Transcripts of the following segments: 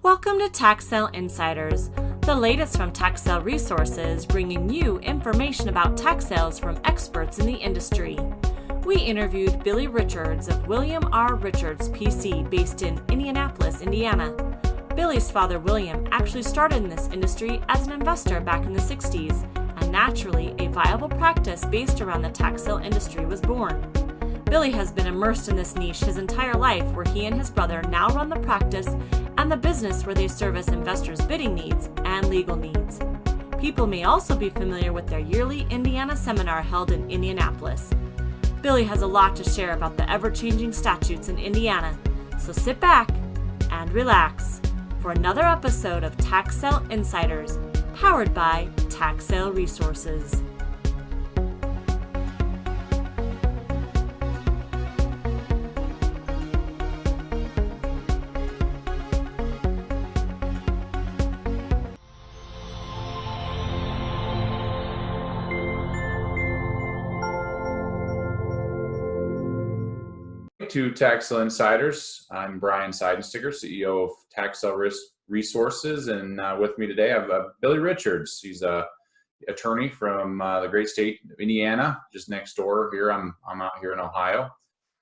Welcome to Tax Sale Insiders, the latest from Tax Sale Resources, bringing you information about tax sales from experts in the industry. We interviewed Billy Richards of William R. Richards PC based in Indianapolis, Indiana. Billy's father, William, actually started in this industry as an investor back in the 60s, and naturally, a viable practice based around the tax sale industry was born. Billy has been immersed in this niche his entire life, where he and his brother now run the practice and the business where they service investors' bidding needs and legal needs. People may also be familiar with their yearly Indiana seminar held in Indianapolis. Billy has a lot to share about the ever-changing statutes in Indiana, so sit back and relax for another episode of Tax Sale Insiders, powered by Tax Sale Resources. To Tax Sale Insiders. I'm Brian Seidensticker, CEO of Tax Sale Resources, and with me today I have Billy Richards. He's an attorney from the great state of Indiana, just next door here. I'm out here in Ohio,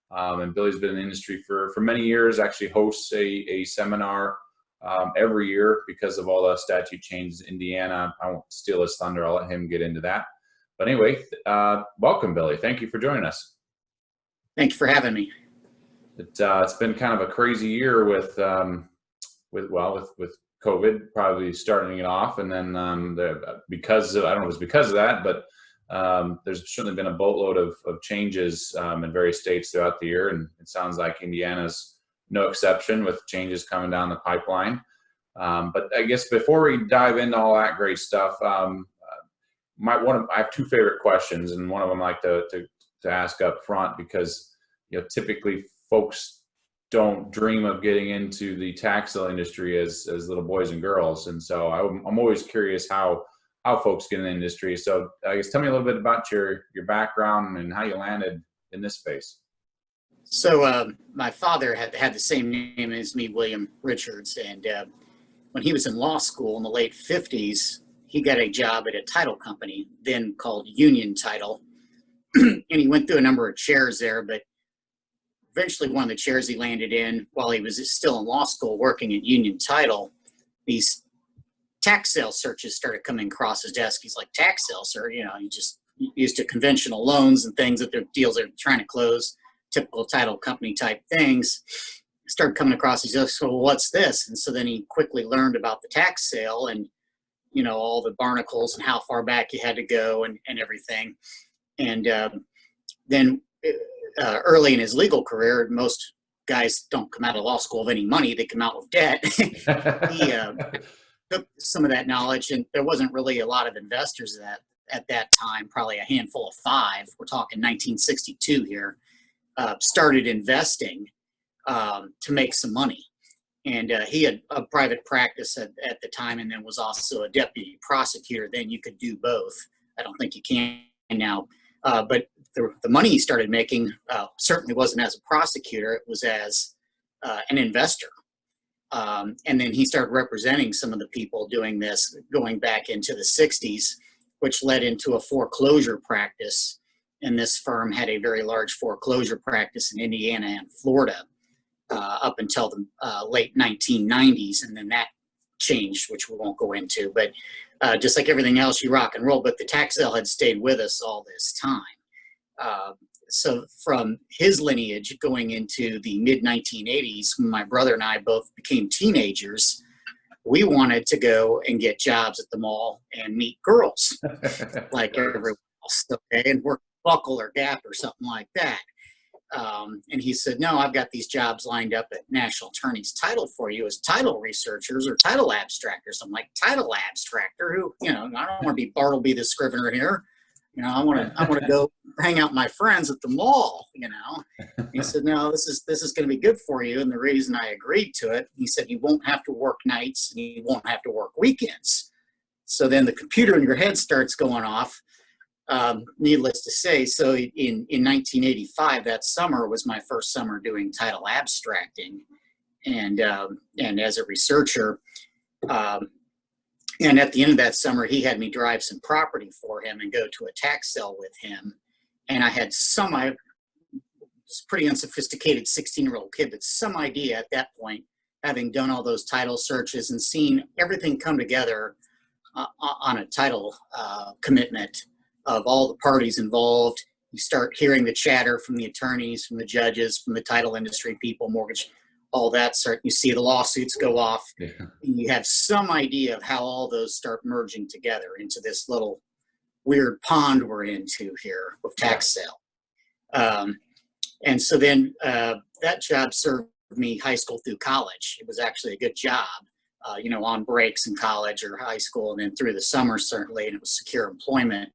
and Billy's been in the industry for many years. Actually hosts a seminar every year because of all the statute changes in Indiana. I won't steal his thunder. I'll let him get into that. But anyway, welcome, Billy. Thank you for joining us. Thank you for having me. It's been kind of a crazy year with COVID probably starting it off, and then because of, I don't know if it's because of that, but there's certainly been a boatload of changes in various states throughout the year, and it sounds like Indiana's no exception with changes coming down the pipeline. But I guess before we dive into all that great stuff, I have two favorite questions, and one of them I like to ask up front because typically folks don't dream of getting into the tax sale industry as little boys and girls, and so I'm always curious how folks get in the industry. So I guess tell me a little bit about your background and how you landed in this space. So my father had the same name as me, William Richards, and when he was in law school in the late 50s, he got a job at a title company then called Union Title, and he went through a number of chairs there, but eventually one of the chairs he landed in while he was still in law school working at Union Title, these tax sale searches started coming across his desk. He's like, tax sale, sir? He just used to conventional loans and things that their deals they're trying to close, typical title company type things. Started coming across his desk, so what's this? And so then he quickly learned about the tax sale and, all the barnacles and how far back you had to go and everything. And then early in his legal career, most guys don't come out of law school with any money. They come out with debt. He took some of that knowledge, and there wasn't really a lot of investors at that time, probably a handful of 5. We're talking 1962 here, started investing to make some money. And he had a private practice at the time, and then was also a deputy prosecutor. Then you could do both. I don't think you can now. But the money he started making certainly wasn't as a prosecutor. It was as an investor. And then he started representing some of the people doing this going back into the 60s, which led into a foreclosure practice. And this firm had a very large foreclosure practice in Indiana and Florida up until the late 1990s. And then that changed, which we won't go into. But just like everything else, you rock and roll, but the tax sale had stayed with us all this time. So from his lineage going into the mid-1980s, when my brother and I both became teenagers, we wanted to go and get jobs at the mall and meet girls like everyone else, okay, and work Buckle or Gap or something like that. And he said, no, I've got these jobs lined up at National Attorney's Title for you as title researchers or title abstractors. I'm like, title abstractor? Who, I don't want to be Bartleby the Scrivener here. I want to go hang out with my friends at the mall, He said, no, this is going to be good for you. And the reason I agreed to it, he said, you won't have to work nights and you won't have to work weekends. So then the computer in your head starts going off. Needless to say, so in 1985, that summer was my first summer doing title abstracting. and as a researcher. And at the end of that summer, he had me drive some property for him and go to a tax sale with him. And I had I was a pretty unsophisticated 16-year-old kid, but some idea at that point, having done all those title searches and seen everything come together on a title commitment of all the parties involved. You start hearing the chatter from the attorneys, from the judges, from the title industry people, mortgage, all that start. You see the lawsuits go off. Yeah. And you have some idea of how all those start merging together into this little weird pond we're into here with tax sale. And so then that job served me high school through college. It was actually a good job, on breaks in college or high school, and then through the summer, certainly, and it was secure employment.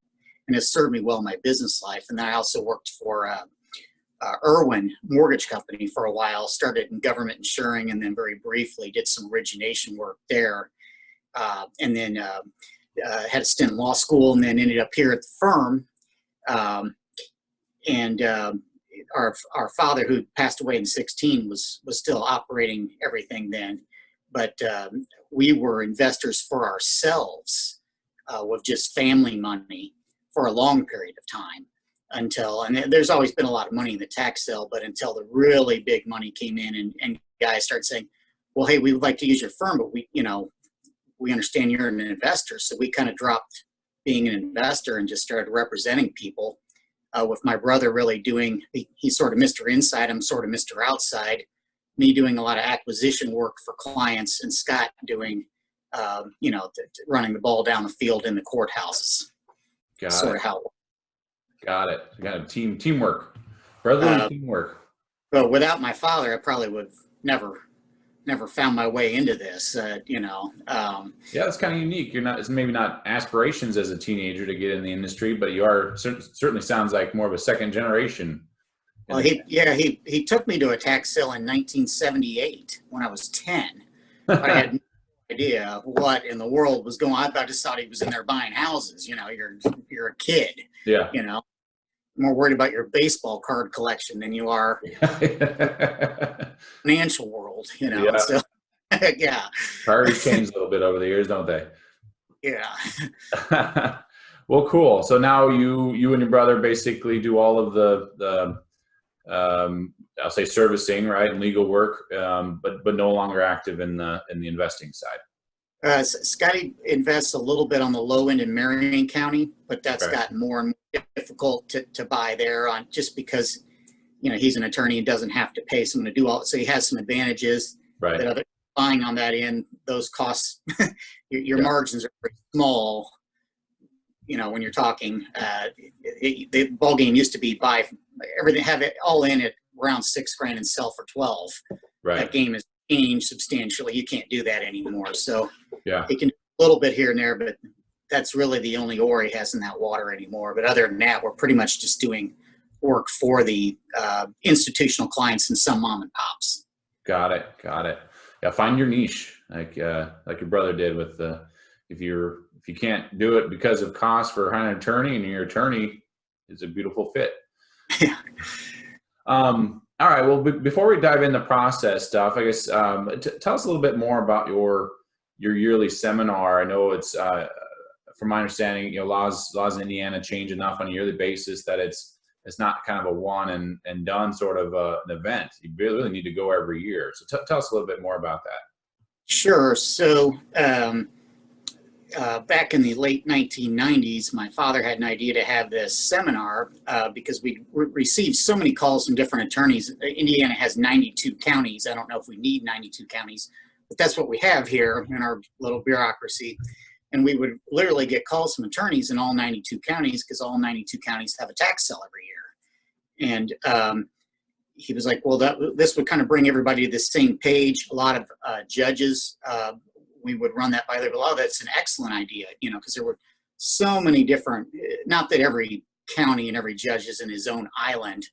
And it served me well in my business life. And then I also worked for Irwin Mortgage Company for a while, started in government insuring, and then very briefly did some origination work there. And then had a stint in law school, and then ended up here at the firm. Our father, who passed away in 2016, was still operating everything then. But we were investors for ourselves with just family money for a long period of time and there's always been a lot of money in the tax sale, but until the really big money came in and guys started saying, well, hey, we would like to use your firm, but we understand you're an investor. So we kind of dropped being an investor and just started representing people. With my brother really doing, he's sort of Mr. Inside, I'm sort of Mr. Outside, me doing a lot of acquisition work for clients, and Scott doing, running the ball down the field in the courthouses. Got it. Got it. Teamwork, brotherly teamwork. But without my father, I probably would have never found my way into this. Yeah, that's kind of unique. It's maybe not aspirations as a teenager to get in the industry, but you are certainly sounds like more of a second generation. Well, he took me to a tax sale in 1978 when I was 10. I had no idea what in the world was going on. I just thought he was in there buying houses. You're a kid. Yeah. More worried about your baseball card collection than you are financial world. Yeah. So yeah. Priorities change a little bit over the years, don't they? Yeah. Well, cool. So now you and your brother basically do all of the I'll say servicing, right, and legal work, but no longer active in the investing side. Scotty invests a little bit on the low end in Marion County, but that's gotten more and more difficult to buy there on just because he's an attorney and doesn't have to pay someone to do all. So he has some advantages. Right. That other buying on that end, those costs, your margins are pretty small. When you're talking, the ball game used to be buy everything, have it all in at around $6,000 and sell for 12. Right. That game has changed substantially. You can't do that anymore. So yeah, he can do a little bit here and there, but that's really the only ore he has in that water anymore. But other than that, we're pretty much just doing work for the institutional clients and some mom and pops. Got it. Yeah, find your niche, like your brother did with if you can't do it because of cost for hiring an attorney, and your attorney is a beautiful fit. Yeah. All right. Well, before we dive into process stuff, I guess tell us a little bit more about your yearly seminar. I know it's from my understanding, laws in Indiana change enough on a yearly basis that it's not kind of a one and done sort of an event. You really need to go every year. So tell us a little bit more about that. Sure. So back in the late 1990s, my father had an idea to have this seminar because we received so many calls from different attorneys. Indiana has 92 counties. I don't know if we need 92 counties, but that's what we have here in our little bureaucracy. And we would literally get calls from attorneys in all 92 counties because all 92 counties have a tax sale every year. And he was like, well, this would kind of bring everybody to the same page. A lot of judges, we would run that by their, oh, that's an excellent idea, because there were so many different, not that every county and every judge is in his own island,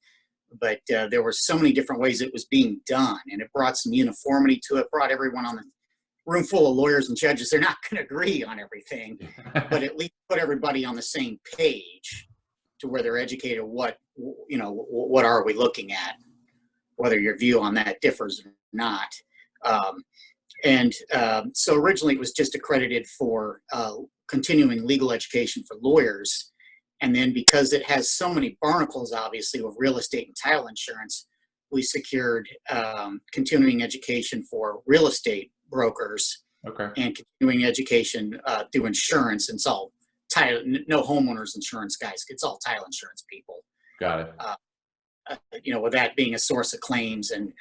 but there were so many different ways it was being done. And it brought some uniformity to it, brought everyone on the room full of lawyers and judges. They're not going to agree on everything, but at least put everybody on the same page to where they're educated. What are we looking at, whether your view on that differs or not. So originally it was just accredited for continuing legal education for lawyers. And then because it has so many barnacles, obviously, with real estate and title insurance, we secured continuing education for real estate brokers. Okay. And continuing education through insurance. And it's all title, no homeowners insurance guys. It's all title insurance people. Got it. With that being a source of claims and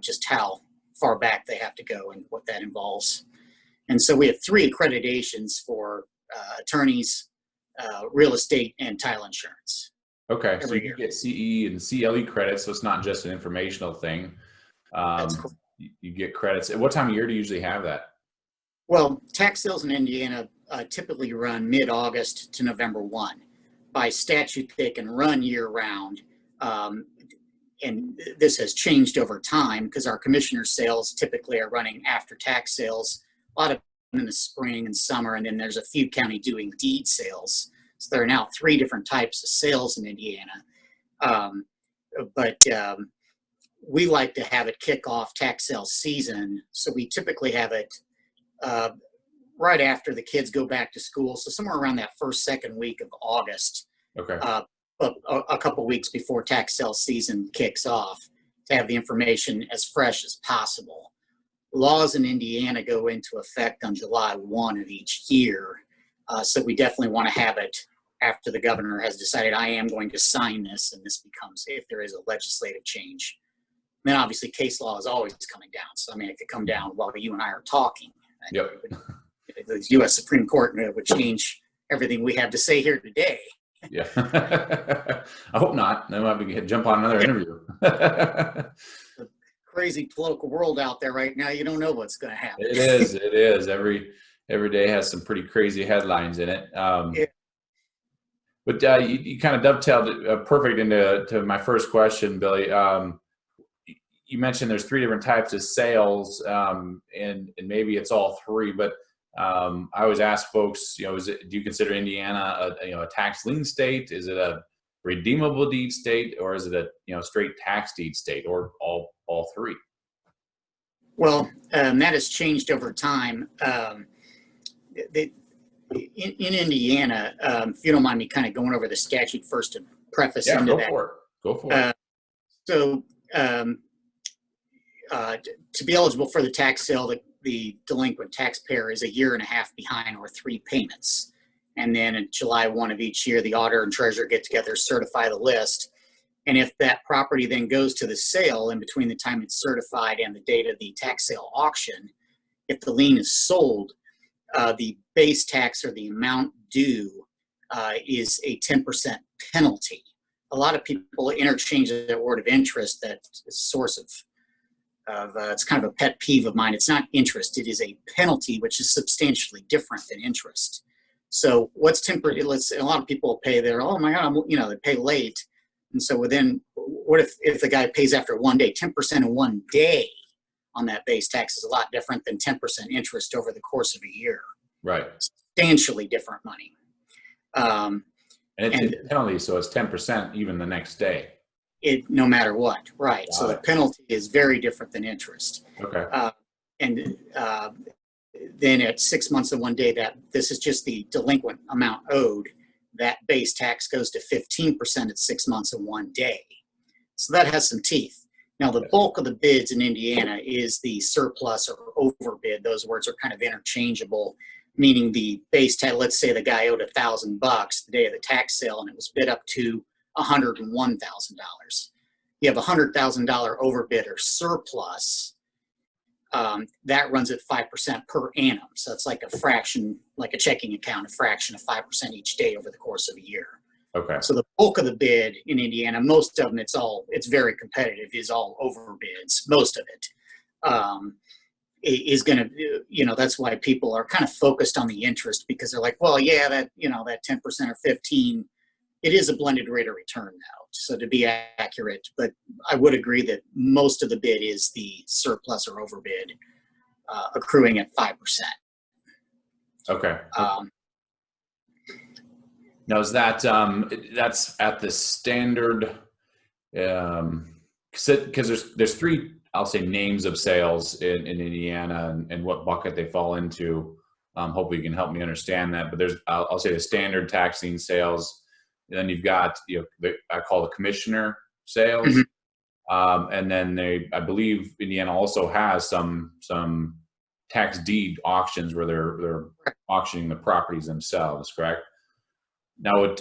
just how far back they have to go and what that involves. And so we have 3 accreditations for attorneys, real estate, and title insurance. Okay. So you year. get CE and CLE credits, so it's not just an informational thing. That's cool. You get credits. At what time of year do you usually have that? Well, tax sales in Indiana typically run mid-August to November 1. By statute, they can run year-round. And this has changed over time because our commissioner sales typically are running after tax sales, a lot of them in the spring and summer, and then there's a few county doing deed sales. So there are now 3 different types of sales in Indiana. But we like to have it kick off tax sale season. So we typically have it right after the kids go back to school. So somewhere around that first, second week of August. Okay. A couple weeks before tax sale season kicks off to have the information as fresh as possible. Laws in Indiana go into effect on July 1 of each year. So we definitely want to have it after the governor has decided I am going to sign this, and this becomes, if there is a legislative change. Then obviously case law is always coming down. So, I mean, it could come down while you and I are talking. Yep. The U.S. Supreme Court would change everything we have to say here today. Yeah. I hope not. Then we'll have to jump on another interview. Crazy political world out there right now. You don't know what's going to happen. It is. It is. Every day has some pretty crazy headlines in it. Yeah. But you kind of dovetailed perfect into my first question, Billy. You mentioned there's 3 different types of sales, and maybe it's all 3. But I always ask folks, do you consider Indiana a tax lien state? Is it a redeemable deed state, or is it a straight tax deed state, or all 3? Well, that has changed over time. In Indiana, if you don't mind me kind of going over the statute first to preface into that. Go for it. So to be eligible for the tax sale, the delinquent taxpayer is 1.5 years behind or 3 payments. And then in July 1 of each year, the auditor and treasurer get together, certify the list. And if that property then goes to the sale in between the time it's certified and the date of the tax sale auction, if the lien is sold, the base tax or the amount due is a 10% penalty. A lot of people interchange the word of interest. That's a source of it's kind of a pet peeve of mine. It's not interest. It is a penalty, which is substantially different than interest. So what's temporary? A lot of people pay there. Oh my God, they pay late. And so what if the guy pays after 1 day? 10% in 1 day on that base tax is a lot different than 10% interest over the course of a year. Right. Substantially different money. And it's a penalty, so it's 10% even the next day. No matter what, right? Got so it. The penalty is very different than interest. Okay. Then at 6 months and 1 day, that this is just the delinquent amount owed. That base tax goes to 15% at 6 months and 1 day. So that has some teeth. Now, the bulk of the bids in Indiana is the surplus or overbid. Those words are kind of interchangeable, meaning the base tax. Let's say the guy owed $1,000 the day of the tax sale, and it was bid up to $101,000. You have $100,000 overbid or surplus. That runs at 5% per annum. So it's like a fraction, like a checking account, a fraction of 5% each day over the course of a year. Okay. So the bulk of the bid in Indiana, most of them, it's very competitive, is all overbids. Most of it is going to, that's why people are kind of focused on the interest, because they're like, well, yeah, that 10% or 15, it is a blended rate of return now. So to be accurate, but I would agree that most of the bid is the surplus or overbid, accruing at 5%. Okay. Now is that that's at the standard? Because there's 3 I'll say names of sales in Indiana and what bucket they fall into. Hopefully you can help me understand that. But there's, I'll say the standard tax lien sales. And then you've got, I call the commissioner sales. And then I believe Indiana also has some tax deed auctions where they're auctioning the properties themselves, correct? Now,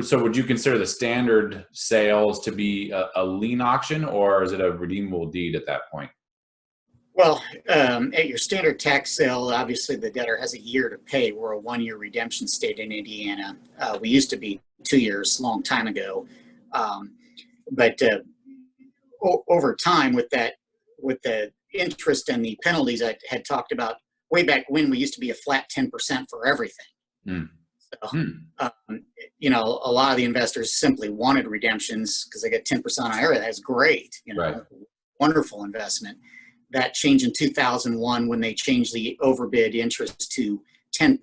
so would you consider the standard sales to be a lien auction, or is it a redeemable deed at that point? Well, at your standard tax sale, obviously the debtor has a year to pay. We're a 1-year redemption state in Indiana. We used to be 2 years, a long time ago. But over time, with the interest and the penalties I had talked about way back when, we used to be a flat 10% for everything. So, a lot of the investors simply wanted redemptions because they get 10% on everything. That's great, Right. Wonderful investment. That changed in 2001 when they changed the overbid interest to 10%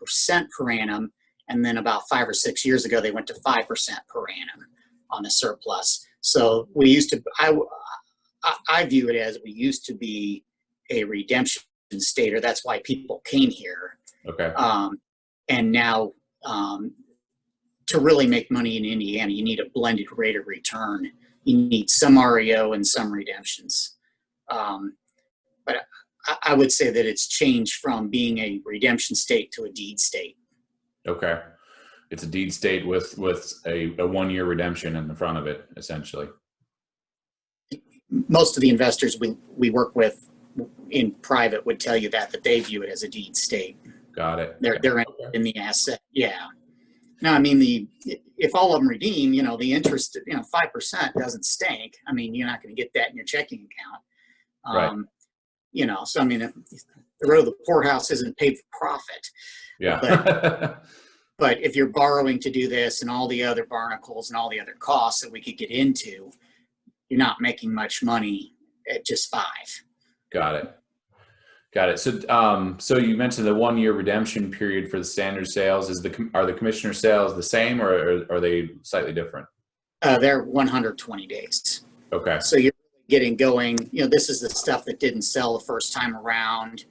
per annum. And then about 5 or 6 years ago, they went to 5% per annum on the surplus. So we used to, I view it as we used to be a redemption state, or that's why people came here. Okay. And now, to really make money in Indiana, you need a blended rate of return. You need some REO and some redemptions. But I would say that it's changed from being a redemption state to a deed state. Okay. It's a deed state with a 1-year redemption in the front of it, essentially. Most of the investors we work with in private would tell you that they view it as a deed state. Got it. They're in the asset. Yeah. Now, I mean, if all of them redeem, the interest, 5% doesn't stink. I mean, you're not going to get that in your checking account. Right. So I mean, the road to the poorhouse isn't paid for profit. Yeah. But if you're borrowing to do this and all the other barnacles and all the other costs that we could get into, you're not making much money at just 5. Got it. So you mentioned the 1-year redemption period for the standard sales. Are the commissioner sales the same, or are they slightly different? They're 120 days. Okay. So you're getting going. This is the stuff that didn't sell the first time around.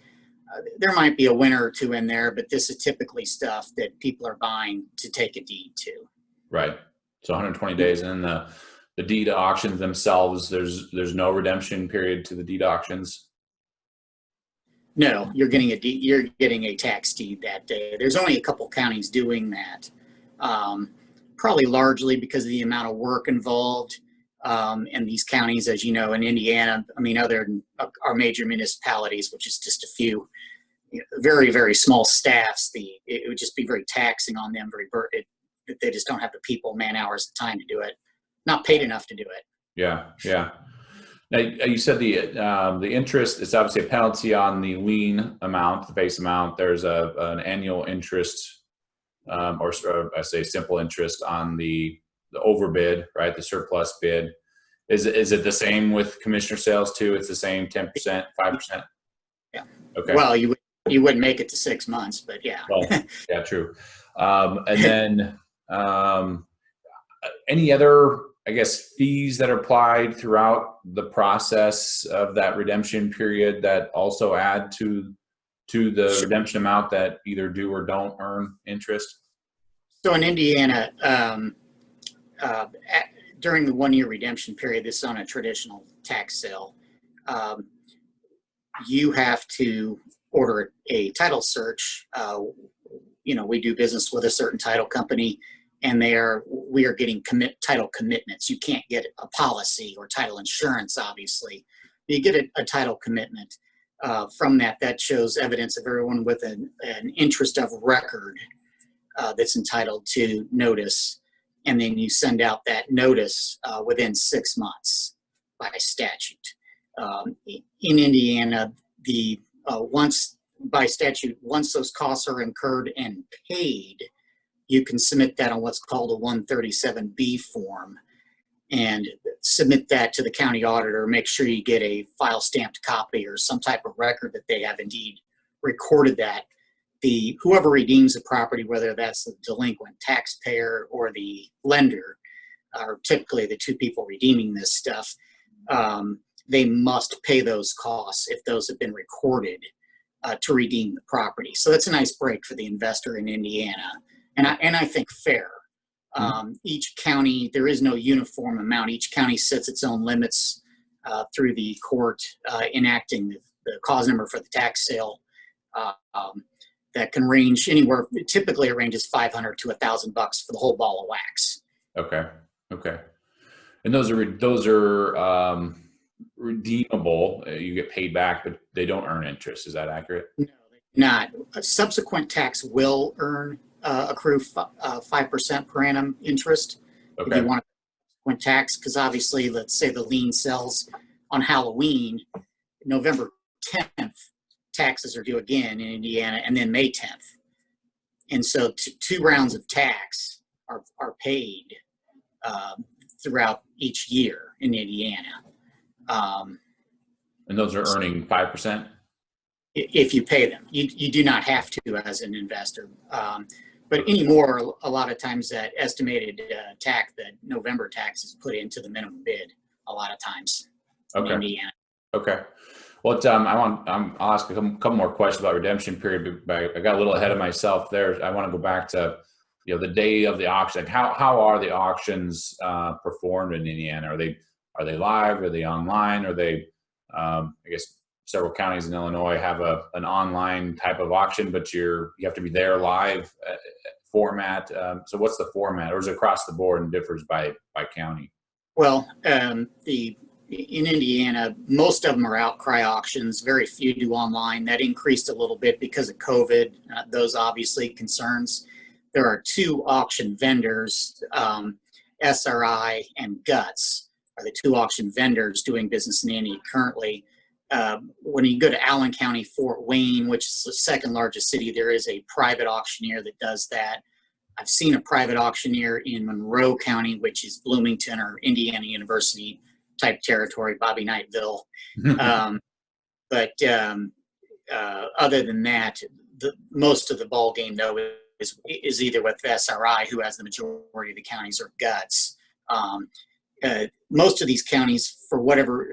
There might be a winner or two in there, but this is typically stuff that people are buying to take a deed to. Right. So 120 days, and then the deed auctions themselves, there's no redemption period to the deed auctions. No, you're getting a deed. You're getting a tax deed that day. There's only a couple counties doing that, probably largely because of the amount of work involved. And these counties, as you know, in Indiana, I mean, other than our major municipalities, which is just a few, very, very small staffs, it would just be very taxing on them. They just don't have the people, man hours, time to do it. Not paid enough to do it. Yeah. Now you said the interest is obviously a penalty on the lien amount, the base amount. There's an annual interest, or I say simple interest on the overbid, right? The surplus bid. Is it the same with commissioner sales too? It's the same 10%, 5%? Yeah. Okay. Well, you wouldn't make it to 6 months, but yeah. Well, yeah, true. And then any other, I guess, fees that are applied throughout the process of that redemption period that also add to the Sure. redemption amount that either do or don't earn interest? So in Indiana, during the 1-year redemption period, this is on a traditional tax sale, you have to order a title search. We do business with a certain title company, and we are getting title commitments. You can't get a policy or title insurance, obviously. You get a title commitment. From that shows evidence of everyone with an interest of record that's entitled to notice. And then you send out that notice within 6 months by statute. In Indiana, once those costs are incurred and paid, you can submit that on what's called a 137B form and submit that to the county auditor. Make sure you get a file stamped copy or some type of record that they have indeed recorded that. Whoever redeems the property, whether that's the delinquent taxpayer or the lender, are typically the two people redeeming this stuff. they must pay those costs if those have been recorded to redeem the property. So that's a nice break for the investor in Indiana, and I think fair. Each county, there is no uniform amount. Each county sets its own limits through the court enacting the cause number for the tax sale. That can range anywhere. Typically, it ranges $500 to $1,000 for the whole ball of wax. Okay. And those are redeemable. You get paid back, but they don't earn interest. Is that accurate? No, not. A subsequent tax will accrue 5% per annum interest. Okay. If you want a subsequent tax, because obviously, let's say the lien sells on Halloween, November 10th, taxes are due again in Indiana, and then May 10th. And so two rounds of tax are paid throughout each year in Indiana. And those are earning 5%? If you pay them. You do not have to as an investor. But anymore, a lot of times that estimated tax, that November tax, is put into the minimum bid a lot of times in Indiana. Okay. Well, I'll ask a couple more questions about redemption period, but I got a little ahead of myself there. I want to go back to, the day of the auction. How are the auctions performed in Indiana? Are they live? Are they online? Are they, I guess several counties in Illinois have an online type of auction, but you have to be there live format. So what's the format, or is it across the board and differs by county? Well, in Indiana, most of them are outcry auctions. Very few do online. That increased a little bit because of COVID. Those obviously concerns. There are two auction vendors, SRI and Guts are the two auction vendors doing business in Indiana currently. When you go to Allen County, Fort Wayne, which is the second largest city, there is a private auctioneer that does that. I've seen a private auctioneer in Monroe County, which is Bloomington or Indiana University type territory, Bobby Knighttville. But other than that, most of the ball game though is either with SRI, who has the majority of the counties, or Guts. Most of these counties, for whatever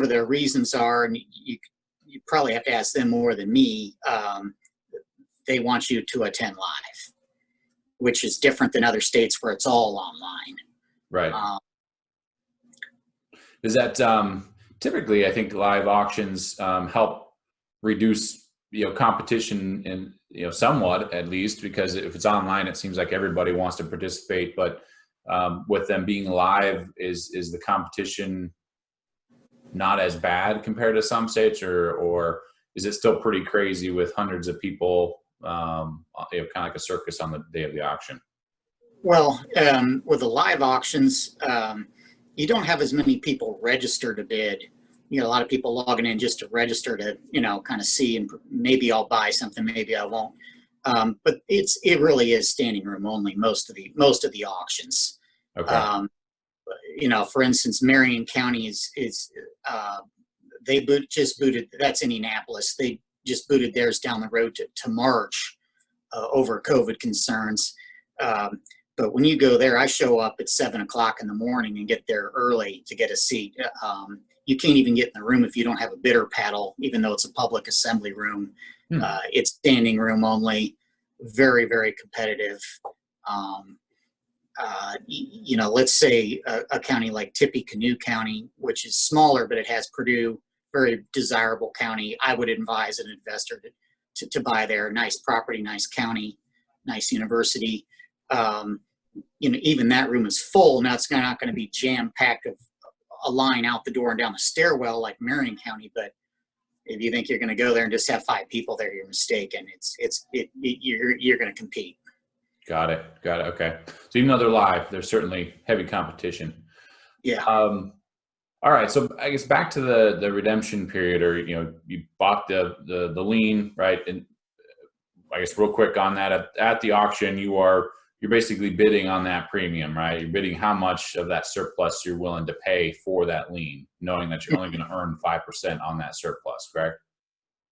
their reasons are, and you probably have to ask them more than me, they want you to attend live, which is different than other states where it's all online. Right. Is that typically, I think live auctions help reduce competition in somewhat, at least, because if it's online, it seems like everybody wants to participate. But with them being live, is the competition not as bad compared to some states, or is it still pretty crazy with hundreds of people, kind of like a circus on the day of the auction? Well, with the live auctions, you don't have as many people register to bid. A lot of people logging in just to register to, kind of see, and maybe I'll buy something, maybe I won't. But it really is standing room only most of the auctions. Okay. For instance, Marion County is they just booted. That's Indianapolis. They just booted theirs down the road to March over COVID concerns. But when you go there, I show up at 7:00 in the morning and get there early to get a seat. You can't even get in the room if you don't have a bidder paddle, even though it's a public assembly room. It's standing room only, very, very competitive. Let's say a county like Tippecanoe County, which is smaller, but it has Purdue, very desirable county. I would advise an investor to buy there. Nice property, nice county, nice university. Even that room is full. Now it's not going to be jam-packed of a line out the door and down the stairwell like Marion County, but if you think you're going to go there and just have 5 people there, you're mistaken. You're going to compete. Got it. Okay. So even though they're live, there's certainly heavy competition. Yeah. All right. So I guess back to the redemption period, or you bought the lien, right? And I guess real quick on that, at the auction, you're basically bidding on that premium, right? You're bidding how much of that surplus you're willing to pay for that lien, knowing that you're only going to earn 5% on that surplus, correct?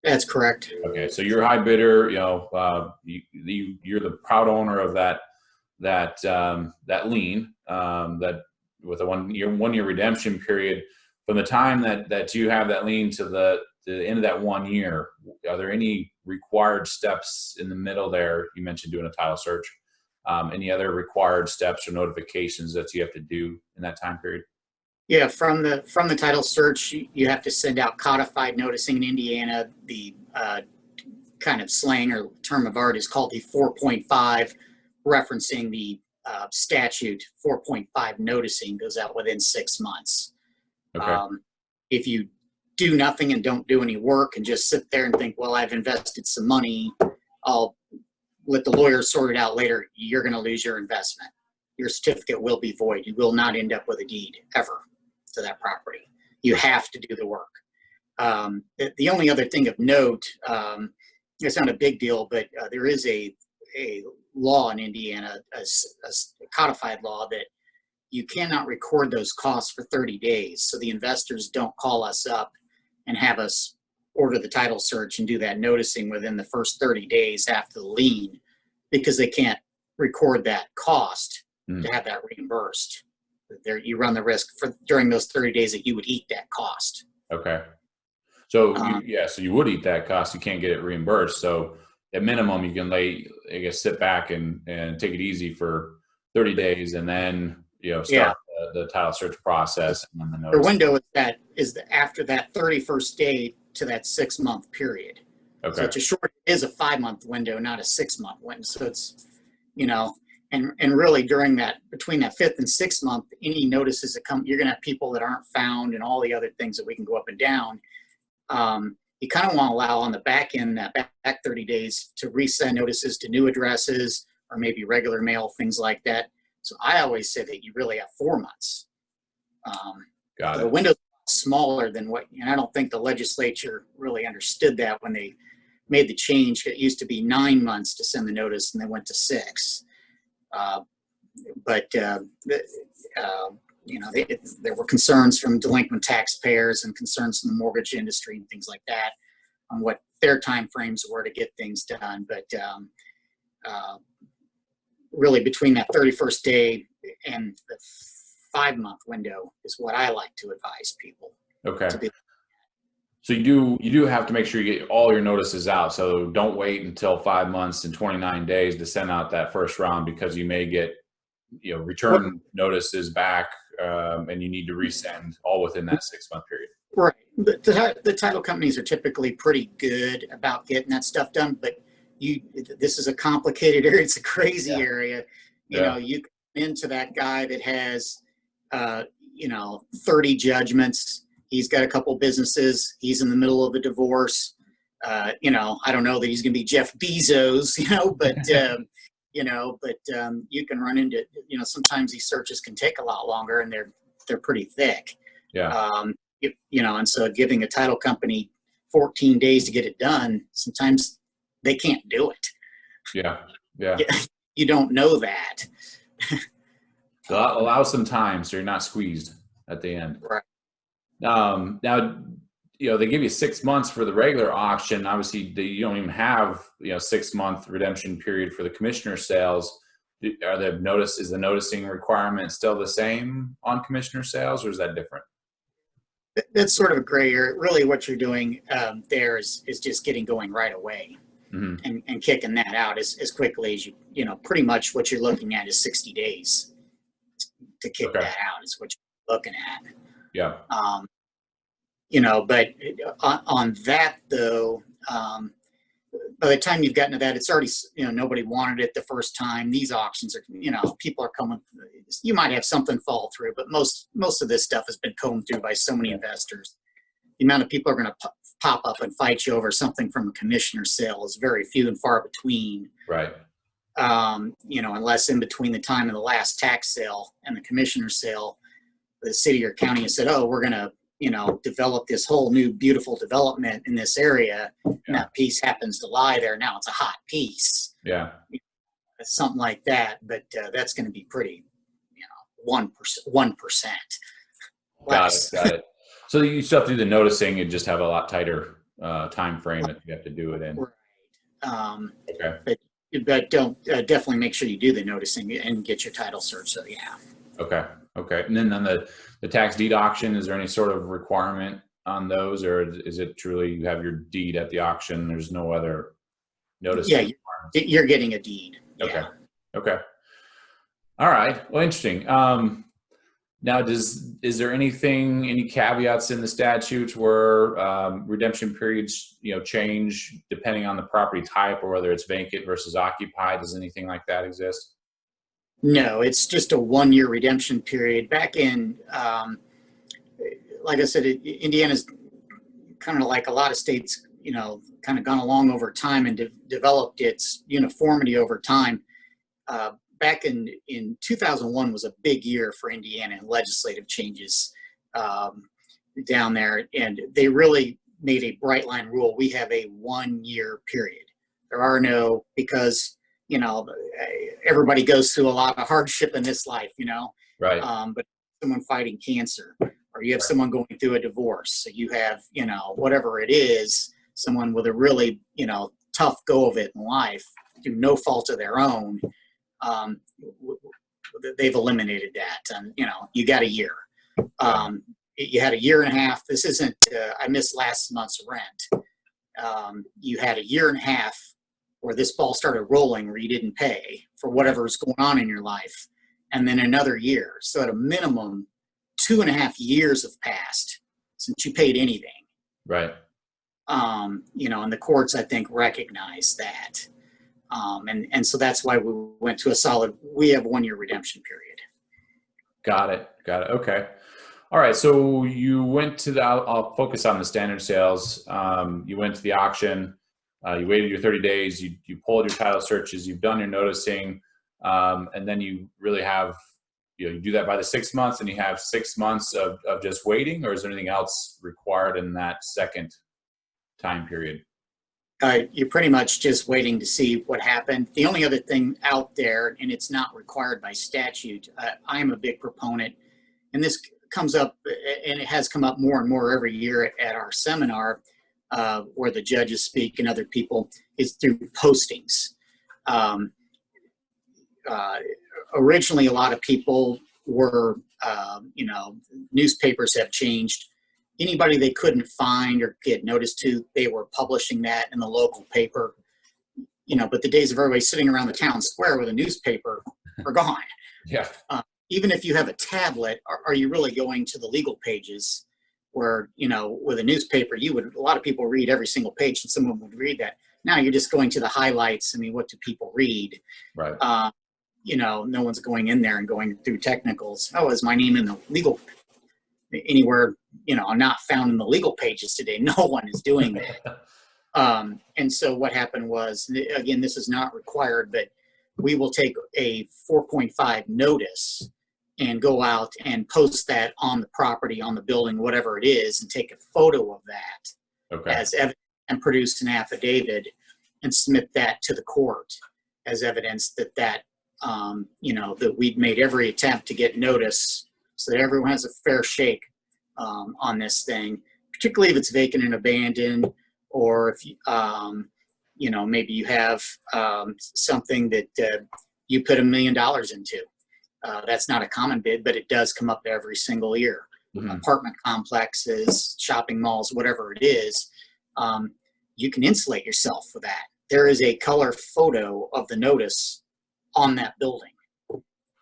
That's correct. Okay, so you're a high bidder. You're the proud owner of that lien. That with a one year redemption period. from the time that you have that lien to the end of that 1 year, are there any required steps in the middle there? You mentioned doing a title search. Any other required steps or notifications that you have to do in that time period? Yeah, from the title search, you have to send out codified noticing in Indiana. The kind of slang or term of art is called the 4.5, referencing the statute. 4.5 noticing goes out within 6 months. Okay. If you do nothing and don't do any work and just sit there and think, well, I've invested some money, I'll let the lawyer sort it out later, you're going to lose your investment. Your certificate will be void. You will not end up with a deed ever to that property. You have to do the work. The only other thing of note, it's not a big deal, but there is a law in Indiana, a codified law, that you cannot record those costs for 30 days. So the investors don't call us up and have us order the title search and do that noticing within the first 30 days after the lien, because they can't record that cost to have that reimbursed. There, you run the risk for during those 30 days that you would eat that cost. Okay. So so you would eat that cost. You can't get it reimbursed. So at minimum, you can sit back and take it easy for 30 days, and then start the title search process. And then the notice. The window is after that 31st day to that 6 month period. Okay. So it is a 5 month window, not a 6 month window. So it's and really during that, between that 5th and 6th month, any notices that come, you're going to have people that aren't found and all the other things that we can go up and down. You kind of want to allow on the back end, that back 30 days, to resend notices to new addresses or maybe regular mail, things like that. So I always say that you really have 4 months. Got it. The window's smaller than and I don't think the legislature really understood that when they made the change. It used to be 9 months to send the notice, and they went to 6. There were concerns from delinquent taxpayers and concerns from the mortgage industry and things like that on what their time frames were to get things done. But really, between that 31st day and the 5 month window is what I like to advise people. Okay. So you do have to make sure you get all your notices out. So don't wait until 5 months and 29 days to send out that first round, because you may get return notices back, and you need to resend all within that 6 month period. Right. The title companies are typically pretty good about getting that stuff done, but this is a complicated area. It's a crazy area. You come into that guy that has 30 judgments. He's got a couple businesses. He's in the middle of a divorce. I don't know that he's going to be Jeff Bezos, but you can run into, sometimes these searches can take a lot longer, and they're pretty thick. Yeah. And so giving a title company 14 days to get it done, sometimes they can't do it. Yeah. Yeah. You don't know that. So allow some time so you're not squeezed at the end. Right. Now, they give you 6 months for the regular auction. Obviously, you don't even have 6 month redemption period for the commissioner sales. Is the noticing requirement still the same on commissioner sales, or is that different? That's sort of a gray area. Really, what you're doing there is just getting going right away, and kicking that out as quickly as you. Pretty much what you're looking at is 60 days to kick that out. Is what you're looking at. Yeah. But on that though, by the time you've gotten to that, it's already, nobody wanted it the first time. These auctions are, people are coming. You might have something fall through, but most of this stuff has been combed through by so many investors. The amount of people are going to pop up and fight you over something from a commissioner sale is very few and far between. Right. Unless in between the time of the last tax sale and the commissioner sale, the city or county has said, oh, we're going to, develop this whole new beautiful development in this area. Yeah. And that piece happens to lie there. Now it's a hot piece. Yeah. Something like that. But that's going to be pretty, 1%. Got it. So you still have to do the noticing and just have a lot tighter time frame that you have to do it in. Right. Okay. But don't definitely make sure you do the noticing and get your title search. So yeah. Okay. Okay. And then on the tax deed auction, is there any sort of requirement on those, or is it truly you have your deed at the auction? There's no other notice? Yeah, you're getting a deed. Okay. Yeah. Okay. All right. Well, interesting. Now, is there anything, any caveats in the statutes where redemption periods, change depending on the property type, or whether it's vacant versus occupied? Does anything like that exist? No, it's just a 1-year redemption period. Back in, like I said, Indiana's kind of like a lot of states, kind of gone along over time and developed its uniformity over time. Back in 2001 was a big year for Indiana and legislative changes down there, and they really made a bright line rule. We have a 1-year period. There are no, because everybody goes through a lot of hardship in this life, Right. But someone fighting cancer, or you have someone going through a divorce, so you have whatever it is, someone with a really tough go of it in life through no fault of their own. They've eliminated that, and you got a year. You had a year and a half. This isn't. I missed last month's rent. You had a year and a half where this ball started rolling, where you didn't pay for whatever's going on in your life, and then another year. So at a minimum, 2.5 years have passed since you paid anything. Right. And the courts, I think, recognize that. And so that's why we went to we have 1-year redemption period. Got it. Okay. All right. So you went to I'll focus on the standard sales. You went to the auction, you waited your 30 days, you pulled your title searches, you've done your noticing, and then you really have, you do that by the 6 months, and you have 6 months of just waiting, or is there anything else required in that second time period? You're pretty much just waiting to see what happened. The only other thing out there, and it's not required by statute, I'm a big proponent, and this comes up, and it has come up more and more every year at our seminar, where the judges speak and other people, is through postings. Originally, a lot of people were, newspapers have changed. Anybody they couldn't find or get notice to, they were publishing that in the local paper. But the days of everybody sitting around the town square with a newspaper are gone. Yeah. Even if you have a tablet, are you really going to the legal pages where, with a newspaper, a lot of people read every single page, and someone would read that. Now you're just going to the highlights. I mean, what do people read? Right. No one's going in there and going through technicals. Oh, is my name in the legal anywhere, not found in the legal pages today? No one is doing that. And so what happened was, again, this is not required, but we will take a 4.5 notice and go out and post that on the property, on the building, whatever it is, and take a photo of that as evidence, and produce an affidavit and submit that to the court as evidence that that we'd made every attempt to get notice so that everyone has a fair shake on this thing, particularly if it's vacant and abandoned, or if maybe you have something that you put $1 million into. That's not a common bid, but it does come up every single year. Mm-hmm. Apartment complexes, shopping malls, whatever it is, you can insulate yourself with that. There is a color photo of the notice on that building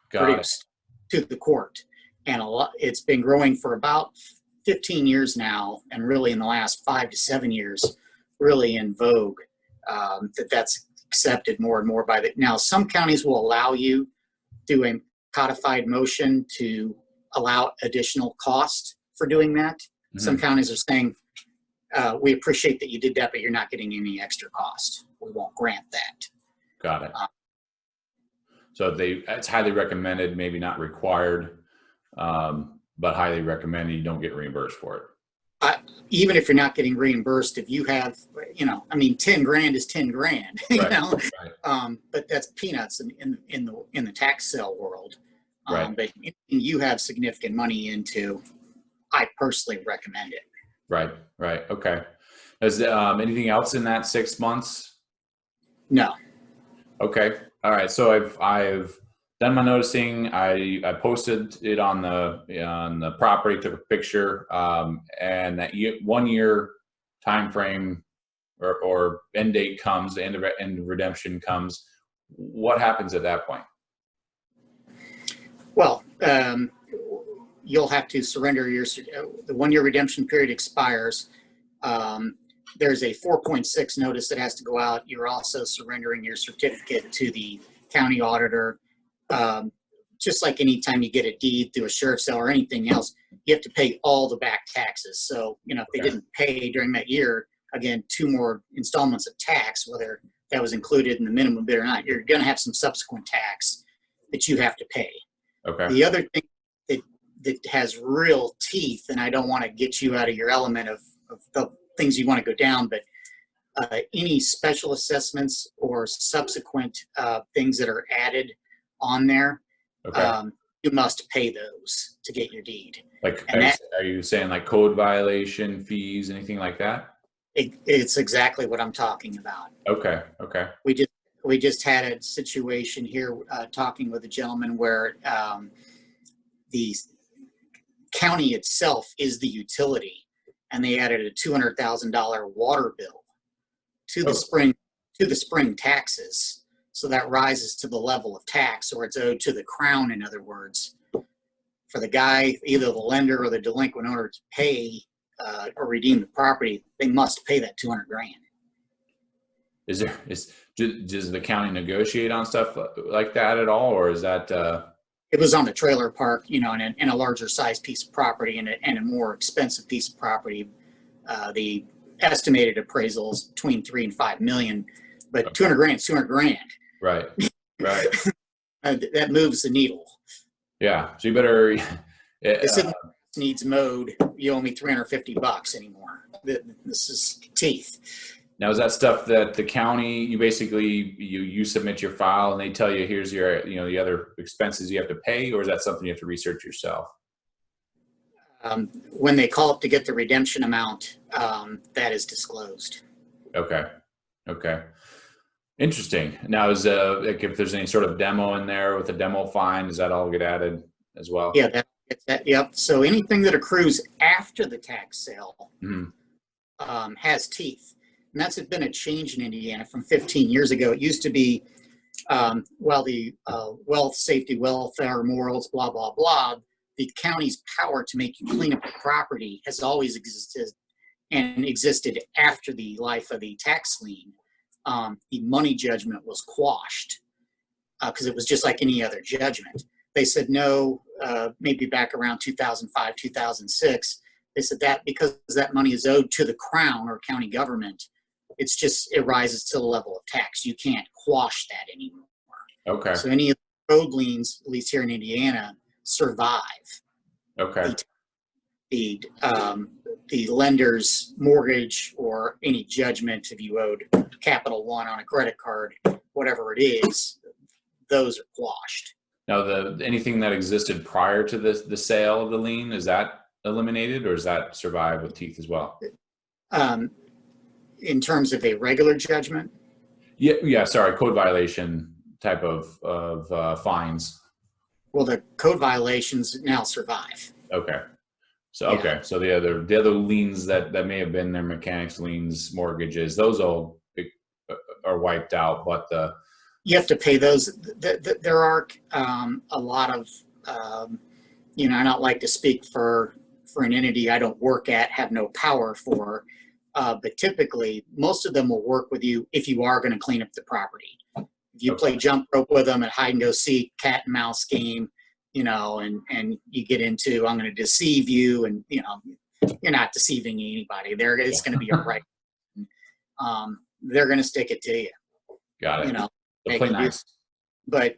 produced to the court. And it's been growing for about 15 years now, and really in the last 5 to 7 years, really in vogue, that's accepted more and more by now. Some counties will allow you through a codified motion to allow additional cost for doing that. Mm-hmm. Some counties are saying, we appreciate that you did that, but you're not getting any extra cost. We won't grant that. Got it. So it's highly recommended, maybe not required, but highly recommended. You don't get reimbursed for it. Even if you're not getting reimbursed, if you have, 10 grand is 10 grand, right. But that's peanuts in the tax sale world. Right. But you have significant money into, I personally recommend it. Right. Okay. Is anything else in that 6 months? No. Okay. All right. So I've done my noticing. I posted it on the property, took a picture, and that 1 year time frame or end date comes, the end of redemption comes. What happens at that point? Well, you'll have to surrender the 1 year redemption period expires. There's a 4.6 notice that has to go out. You're also surrendering your certificate to the county auditor. Just like anytime you get a deed through a sheriff's sale or anything else, you have to pay all the back taxes. So, if they didn't pay during that year, again, 2 more installments of tax, whether that was included in the minimum bid or not, you're going to have some subsequent tax that you have to pay. Okay. The other thing that has real teeth, and I don't want to get you out of your element of the things you want to go down, but any special assessments or subsequent things that are added on there, you must pay those to get your deed. Like, are you saying like code violation fees, anything like that? It's exactly what I'm talking about. Okay. We just had a situation here talking with a gentleman where the county itself is the utility, and they added a $200,000 water bill to the spring taxes. So that rises to the level of tax, or it's owed to the crown, in other words. For the guy, either the lender or the delinquent owner, to pay or redeem the property, they must pay that $200,000. Does the county negotiate on stuff like that at all, or is that? It was on a trailer park, in a larger size piece of property and a more expensive piece of property. The estimated appraisal is between $3 and $5 million, but $200,000 is $200,000. Right. That moves the needle. Yeah. So you better. This needs mowed. You owe me $350 anymore. This is teeth. Now, is that stuff that the county, you submit your file and they tell you, here's your, the other expenses you have to pay, or is that something you have to research yourself? When they call up to get the redemption amount, that is disclosed. Okay. Interesting. Now, is like if there's any sort of demo in there with a demo fine, does that all get added as well? Yeah, yep. So anything that accrues after the tax sale has teeth. And that's been a change in Indiana from 15 years ago. It used to be, the wealth, safety, welfare, morals, blah, blah, blah, the county's power to make you clean up the property has always existed after the life of the tax lien. The money judgment was quashed because it was just like any other judgment. They said no, maybe back around 2005, 2006. They said that because that money is owed to the crown or county government, it rises to the level of tax. You can't quash that anymore. Okay. So any of the road liens, at least here in Indiana, survive. Okay. The lender's mortgage or any judgment, if you owed Capital One on a credit card, whatever it is, those are quashed. Now, anything that existed prior to the sale of the lien, is that eliminated, or does that survive with teeth as well? In terms of a regular judgment? Yeah. Sorry, code violation type of fines. Well, the code violations now survive. Okay. So the other liens that may have been their mechanics liens, mortgages, those all are wiped out. But you have to pay those. There are a lot of I don't like to speak for an entity I don't work at, have no power for. But typically, most of them will work with you if you are going to clean up the property. If you play jump rope with them at hide and go seek, cat and mouse game, and you get into, I'm going to deceive you, and you're not deceiving anybody. It's going to be all right. They're going to stick it to you. Got it. They'll play nice. But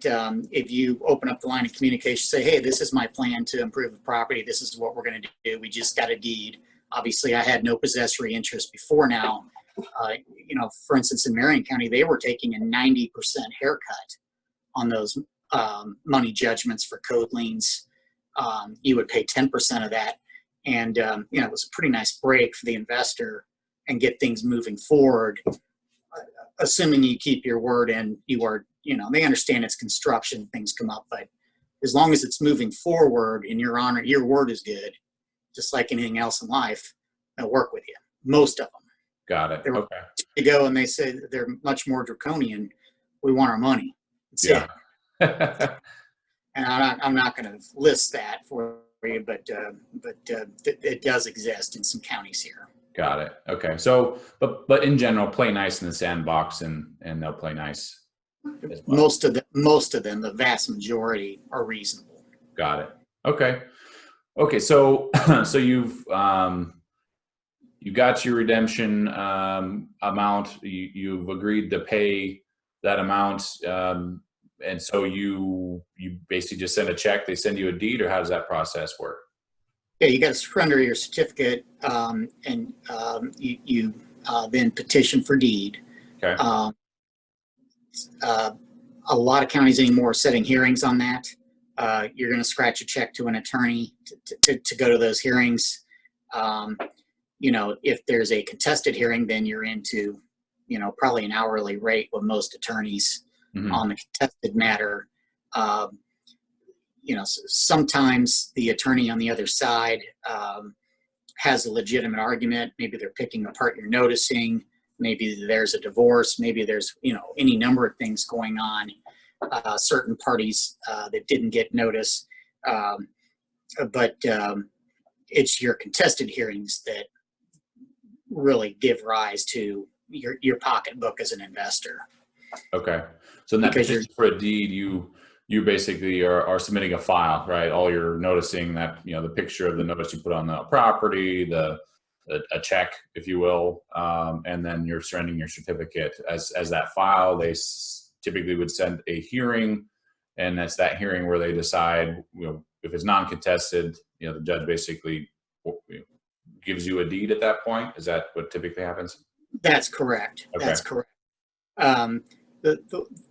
if you open up the line of communication, say, hey, this is my plan to improve the property. This is what we're going to do. We just got a deed. Obviously, I had no possessory interest before now. For instance, in Marion County, they were taking a 90% haircut on those money judgments for code liens. You would pay 10% of that. And, it was a pretty nice break for the investor and get things moving forward, assuming you keep your word and you are they understand it's construction, things come up, but as long as it's moving forward and your word is good, just like anything else in life, they'll work with you. Most of them. Got it. Okay. They go and they say they're much more draconian. We want our money. That's Yeah. it. And I'm not going to list that for you, but it does exist in some counties here. Got it. Okay. So, but in general, play nice in the sandbox, and they'll play nice as well. Most of them, the vast majority, are reasonable. Got it. Okay. Okay. So, so you've you got your redemption amount. You've agreed to pay that amount, and so you basically just send a check. They send you a deed, or how does that process work? Yeah, you got to surrender your certificate, and you then petition for deed. Okay. A lot of counties anymore are setting hearings on that. You're going to scratch a check to an attorney to go to those hearings. If there's a contested hearing, then you're into, probably an hourly rate with most attorneys on the contested matter. Sometimes the attorney on the other side has a legitimate argument. Maybe they're picking apart your noticing. Maybe there's a divorce. Maybe there's, any number of things going on. Certain parties that didn't get notice. But it's your contested hearings that really give rise to your pocketbook as an investor. Okay. So in that petition for a deed, you basically are submitting a file, right? All you're noticing that, the picture of the notice you put on the property, a check, if you will, and then you're surrendering your certificate as that file. They typically would send a hearing, and that's that hearing where they decide, if it's non-contested, the judge basically gives you a deed at that point. Is that what typically happens? That's correct. Okay. That's correct. The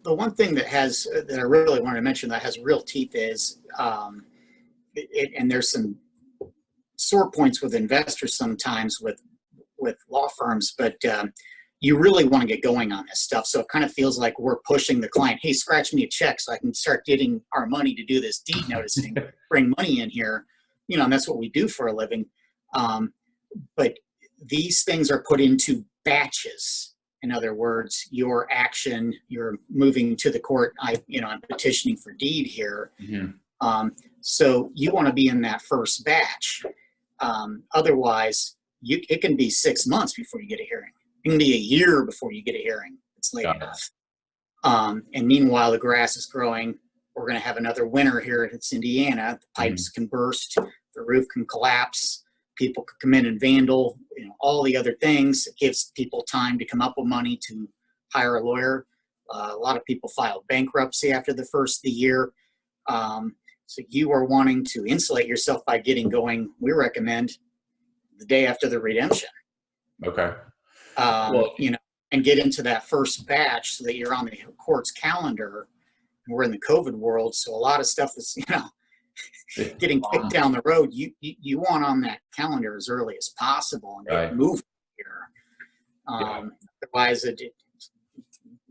one thing that I really wanted to mention that has real teeth is, and there's some sore points with investors sometimes with law firms, but you really want to get going on this stuff. So it kind of feels like we're pushing the client, hey, scratch me a check so I can start getting our money to do this deed noticing, bring money in here, and that's what we do for a living. But these things are put into batches. In other words, your action, you're moving to the court. I'm petitioning for deed here. Mm-hmm. So you want to be in that first batch. Otherwise, it can be 6 months before you get a hearing. It can be a year before you get a hearing. It's late enough. And meanwhile, the grass is growing. We're going to have another winter here. It's Indiana. The pipes can burst. The roof can collapse. People could come in and vandal, all the other things. It gives people time to come up with money to hire a lawyer. A lot of people file bankruptcy after the first of the year. So you are wanting to insulate yourself by getting going. We recommend the day after the redemption. Okay. And get into that first batch so that you're on the court's calendar. And we're in the COVID world, so a lot of stuff is, getting kicked down the road. You want on that calendar as early as possible and get moving here. Otherwise,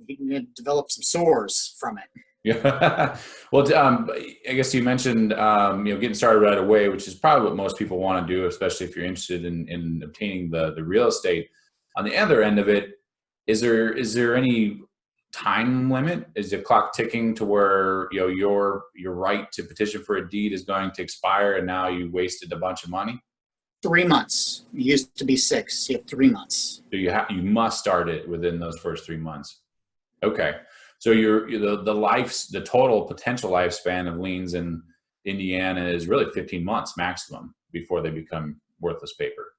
you can develop some sores from it. Yeah. Well, I guess you mentioned, getting started right away, which is probably what most people want to do, especially if you're interested in obtaining the real estate. On the other end of it, is there any time limit? Is the clock ticking to where, your right to petition for a deed is going to expire and now you wasted a bunch of money? 3 months. It used to be 6. You have 3 months. So you must start it within those first 3 months. Okay. So the total potential lifespan of liens in Indiana is really 15 months maximum before they become worthless paper.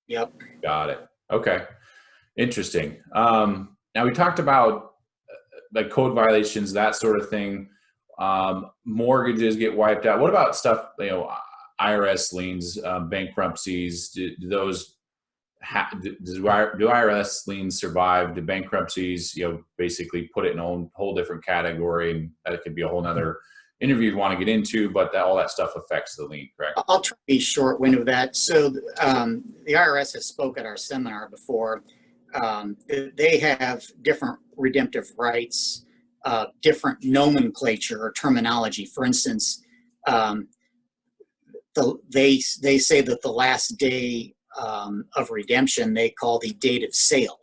Yep. Got it. Okay. Interesting. Now we talked about like code violations, that sort of thing. Mortgages get wiped out. What about stuff, IRS liens, bankruptcies? Do IRS liens survive? Do bankruptcies, basically put it in a whole different category? And that could be a whole nother interview you'd want to get into, but all that stuff affects the lien, correct? I'll try to be short-winded with that. So the IRS has spoke at our seminar before. They have different redemptive rights. different nomenclature or terminology. For instance, they say that the last day of redemption they call the date of sale.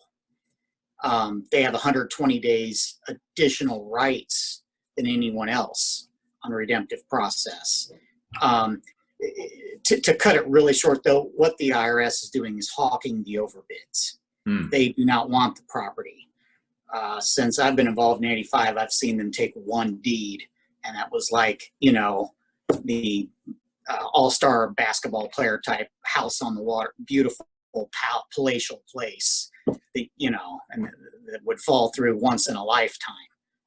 They have 120 days additional rights than anyone else on the redemptive process. To cut it really short, though, what the IRS is doing is hawking the overbids. They do not want the property. Since I've been involved in 85, I've seen them take one deed, and that was like, the all-star basketball player type house on the water, beautiful palatial place, and that would fall through once in a lifetime.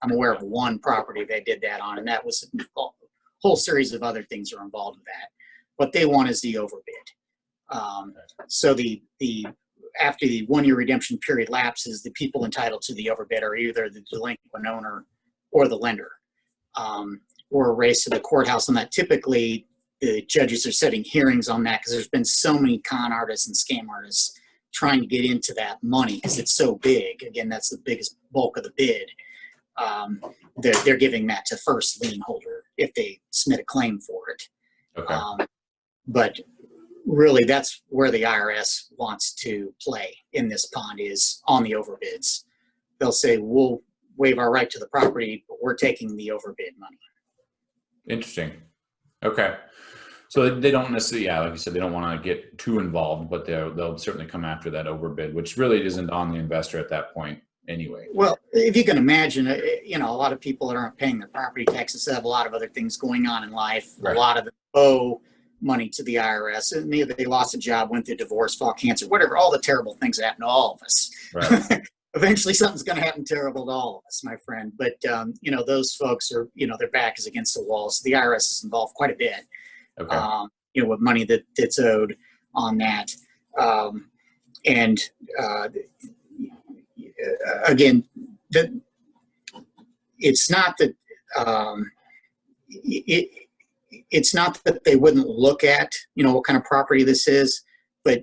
I'm aware of one property they did that on, and that was a whole series of other things are involved with that. What they want is the overbid. So after the 1 year redemption period lapses, the people entitled to the overbid are either the delinquent owner or the lender, or a race to the courthouse on that. Typically, the judges are setting hearings on that because there's been so many con artists and scam artists trying to get into that money because it's so big. Again, that's the biggest bulk of the bid. They're giving that to first lien holder if they submit a claim for it. Okay. But really, that's where the IRS wants to play in this pond, is on the overbids. They'll say, we'll waive our right to the property, but we're taking the overbid money. Interesting. Okay. So they don't necessarily, like you said, they don't want to get too involved, but they'll certainly come after that overbid, which really isn't on the investor at that point anyway. Well, if you can imagine, a lot of people that aren't paying their property taxes have a lot of other things going on in life. Right. A lot of them owe money to the IRS, and either they lost a job, went through divorce, fought cancer, whatever, all the terrible things that happen to all of us. Right. Eventually something's going to happen terrible to all of us, my friend. But, those folks are, their back is against the wall. So the IRS is involved quite a bit, okay. With money that's owed on that. Again, it's not that it's not that they wouldn't look at, what kind of property this is, but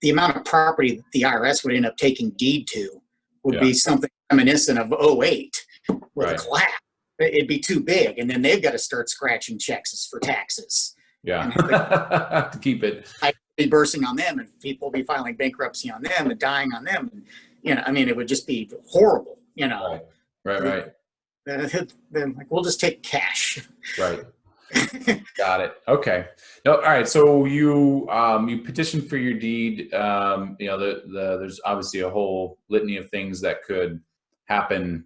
the amount of property that the IRS would end up taking deed to would be something reminiscent of 08 with a collapse. It'd be too big, and then they've got to start scratching checks for taxes. Yeah, to keep it. I'd be bursting on them, and people would be filing bankruptcy on them and dying on them. And, it would just be horrible. Right. Then we'll just take cash. Right. Got it. Okay. No. All right. So you petitioned for your deed. There's obviously a whole litany of things that could happen,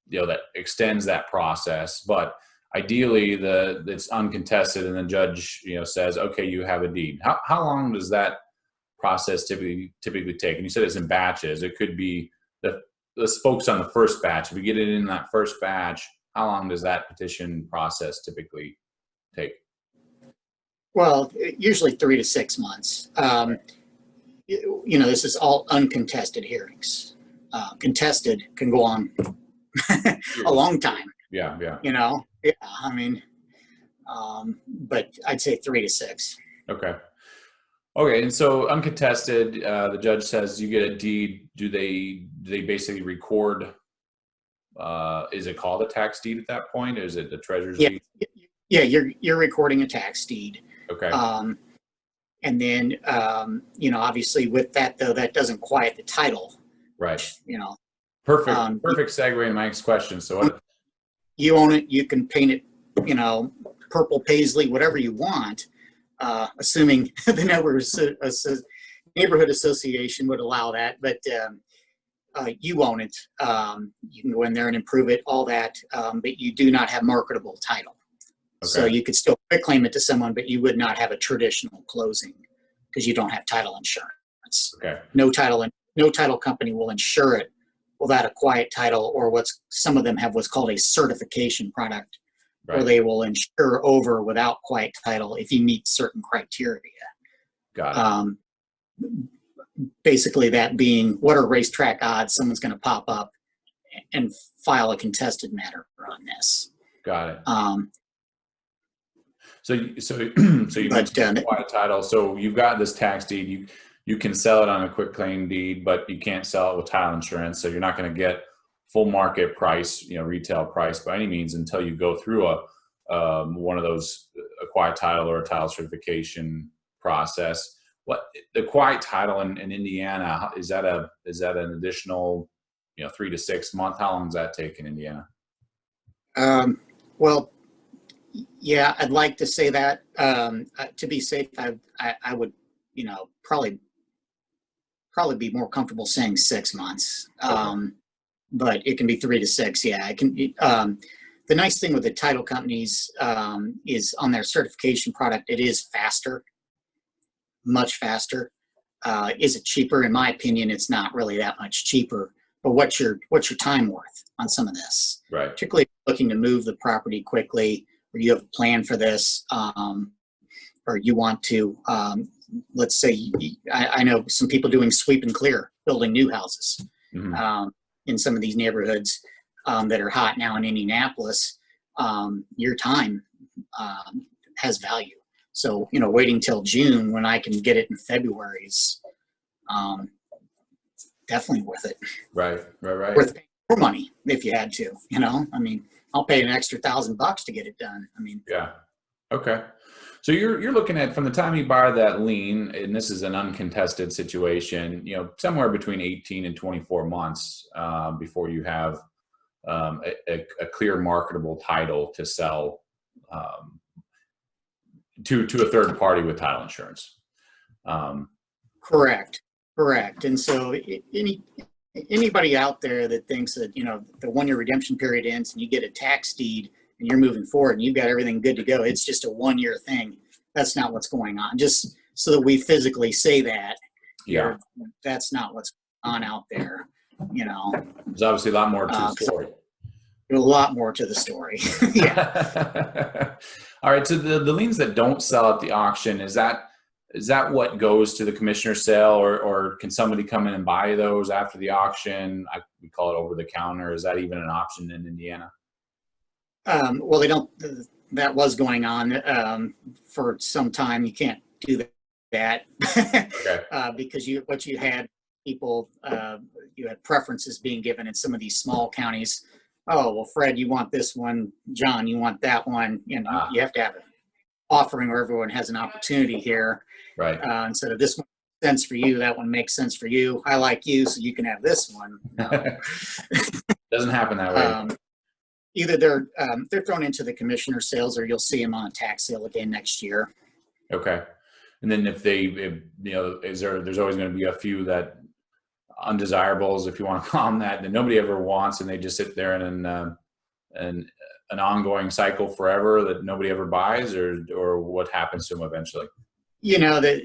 that extends that process. But ideally, it's uncontested, and the judge, says, okay, you have a deed. How long does that process typically take? And you said it's in batches. It could be let's focus on the first batch. If we get it in that first batch, how long does that petition process typically take? Well, usually 3 to 6 months. This is all uncontested hearings. Contested can go on a long time. Yeah. But I'd say 3 to 6. Okay. And so uncontested, the judge says you get a deed. Do they basically record? Is it called a tax deed at that point? Is it the treasurer's deed? Yeah, you're recording a tax deed. Okay. And then obviously with that, though, that doesn't quiet the title. Right. Perfect. Perfect segue to my next question. So what? You own it. You can paint it, purple paisley, whatever you want, assuming the neighborhood association would allow that. But you own it. You can go in there and improve it, all that. But you do not have marketable title. Okay. So you could still claim it to someone, but you would not have a traditional closing because you don't have title insurance. Okay. No title company will insure it without a quiet title, or some of them have what's called a certification product, where they will insure over without quiet title if you meet certain criteria. Got it. Basically, that being, what are racetrack odds someone's going to pop up and file a contested matter on this? Got it. So you mentioned quiet title. So you've got this tax deed. You can sell it on a quick claim deed, but you can't sell it with title insurance. So you're not going to get full market price, retail price by any means until you go through one of those, a quiet title or a title certification process. What the quiet title in Indiana, is that an additional 3 to 6 months? How long does that take in Indiana? Well, yeah, I'd like to say that. To be safe, I would, probably be more comfortable saying 6 months. Okay. But it can be 3 to 6. Yeah, it can. The nice thing with the title companies is on their certification product, it is faster, much faster. Is it cheaper? In my opinion, it's not really that much cheaper. But what's your time worth on some of this? Right. Particularly if you're looking to move the property quickly, or you have a plan for this, or you want to, let's say, I know some people doing sweep and clear, building new houses in some of these neighborhoods that are hot now in Indianapolis. Your time has value. So, waiting till June when I can get it in February is definitely worth it. Right. Worth paying more money if you had to, I'll pay an extra $1,000 to get it done. Yeah. Okay. So you're looking at, from the time you buy that lien, and this is an uncontested situation, somewhere between 18 and 24 months before you have a clear marketable title to sell to a third party with title insurance. Correct. And so anybody out there that thinks that, the 1-year redemption period ends and you get a tax deed and you're moving forward and you've got everything good to go, it's just a 1-year thing. That's not what's going on. Just so that we physically say that, that's not what's going on out there. There's obviously a lot more to the story. A lot more to the story. Yeah. All right. So the liens that don't sell at the auction, is that what goes to the commissioner's sale, or can somebody come in and buy those after the auction? We call it over the counter. Is that even an option in Indiana? Well, they don't. That was going on for some time. You can't do that. Okay. Because you had people, you had preferences being given in some of these small counties. Oh, well, Fred, you want this one. John, you want that one. You have to have an offering where everyone has an opportunity here. Right. Instead of this one makes sense for you, that one makes sense for you. I like you, so you can have this one. No. Doesn't happen that way. Either they're thrown into the commissioner sales, or you'll see them on a tax sale again next year. Okay. And then if there's always going to be a few that undesirables, if you want to call them that nobody ever wants, and they just sit there in an ongoing cycle forever that nobody ever buys, or what happens to them eventually? That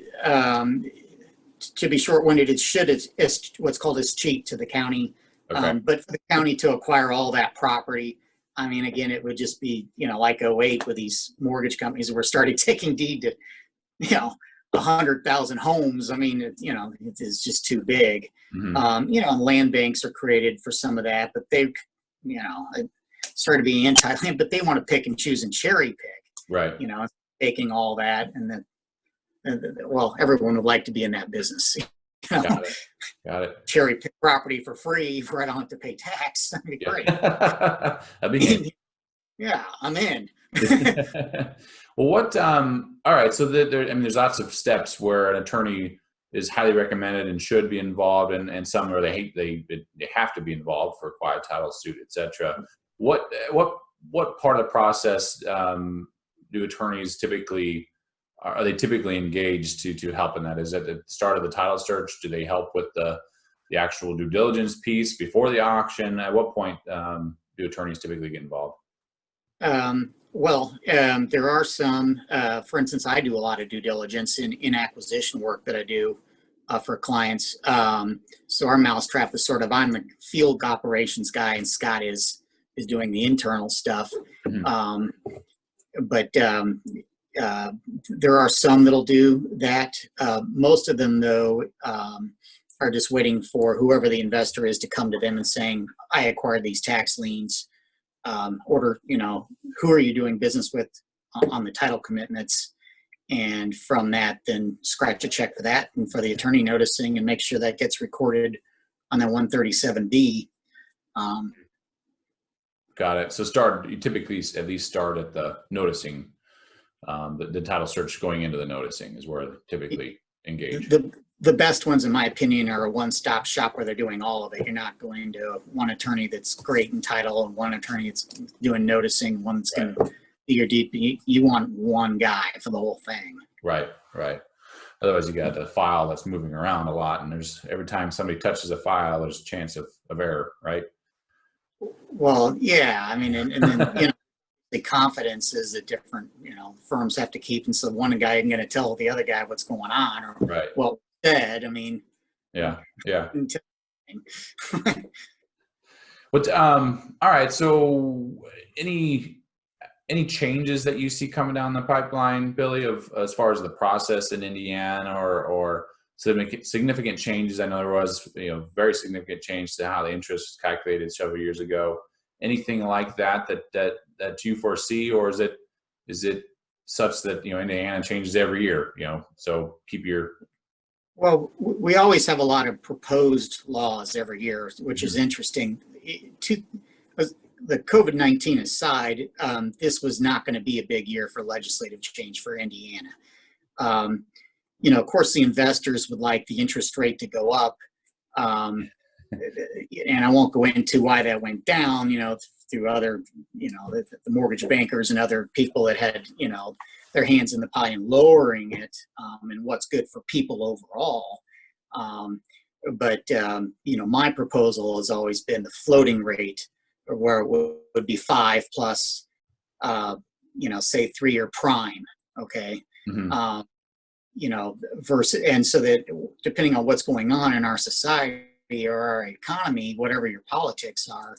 to be short-winded, it's what's called as cheap to the county. Okay. But for the county to acquire all that property, again, it would just be, like 2008 with these mortgage companies where started taking deed to, 100,000 homes. It is just too big. Mm-hmm. Land banks are created for some of that, but they've, it started being anti-land, but they want to pick and choose and cherry pick. Right. Taking all that, and then, well, everyone would like to be in that business. Got it. Cherry pick property for free where I don't have to pay tax. That'd be great. That'd be neat. Yeah, I'm in. Well, all right. So there's lots of steps where an attorney is highly recommended and should be involved, and some where they have to be involved for a quiet title suit, etc. What part of the process do attorneys typically engaged to help in that? Is it at the start of the title search? Do they help with the actual due diligence piece before the auction? At what point do attorneys typically get involved? There are some, for instance, I do a lot of due diligence in acquisition work that I do for clients. So our mousetrap is I'm the field operations guy, and Scott is doing the internal stuff. Mm-hmm. But there are some that'll do that. Most of them, though, are just waiting for whoever the investor is to come to them and saying, I acquired these tax liens. Who are you doing business with on the title commitments? And from that, then scratch a check for that and for the attorney noticing, and make sure that gets recorded on the 137B. Got it. So you typically at least start at the noticing, the title search going into the noticing is where they typically engage. The best ones, in my opinion, are a one-stop shop where they're doing all of it. You're not going to one attorney that's great in title and one attorney that's doing noticing, one that's going to do your DP. You want one guy for the whole thing. Right. Otherwise, you got a file that's moving around a lot, and every time somebody touches a file, there's a chance of error, right? Well, yeah. I mean, and then the confidence is that different firms have to keep, and so one guy isn't going to tell the other guy what's going on or what said. I mean, yeah. But all right. So any changes that you see coming down the pipeline, Billy, as far as the process in Indiana, or significant changes? I know there was, very significant change to how the interest was calculated several years ago. Anything like that you foresee, or is it such that Indiana changes every year? So keep your. Well, we always have a lot of proposed laws every year, which is interesting. The COVID-19 aside, this was not going to be a big year for legislative change for Indiana. Of course, the investors would like the interest rate to go up. And I won't go into why that went down, through other, the mortgage bankers and other people that had, their hands in the pie in lowering it, and what's good for people overall. But my proposal has always been the floating rate, where it would be 5 plus, say 3-year prime. Okay. Mm-hmm. Versus, and so that depending on what's going on in our society or our economy, whatever your politics are,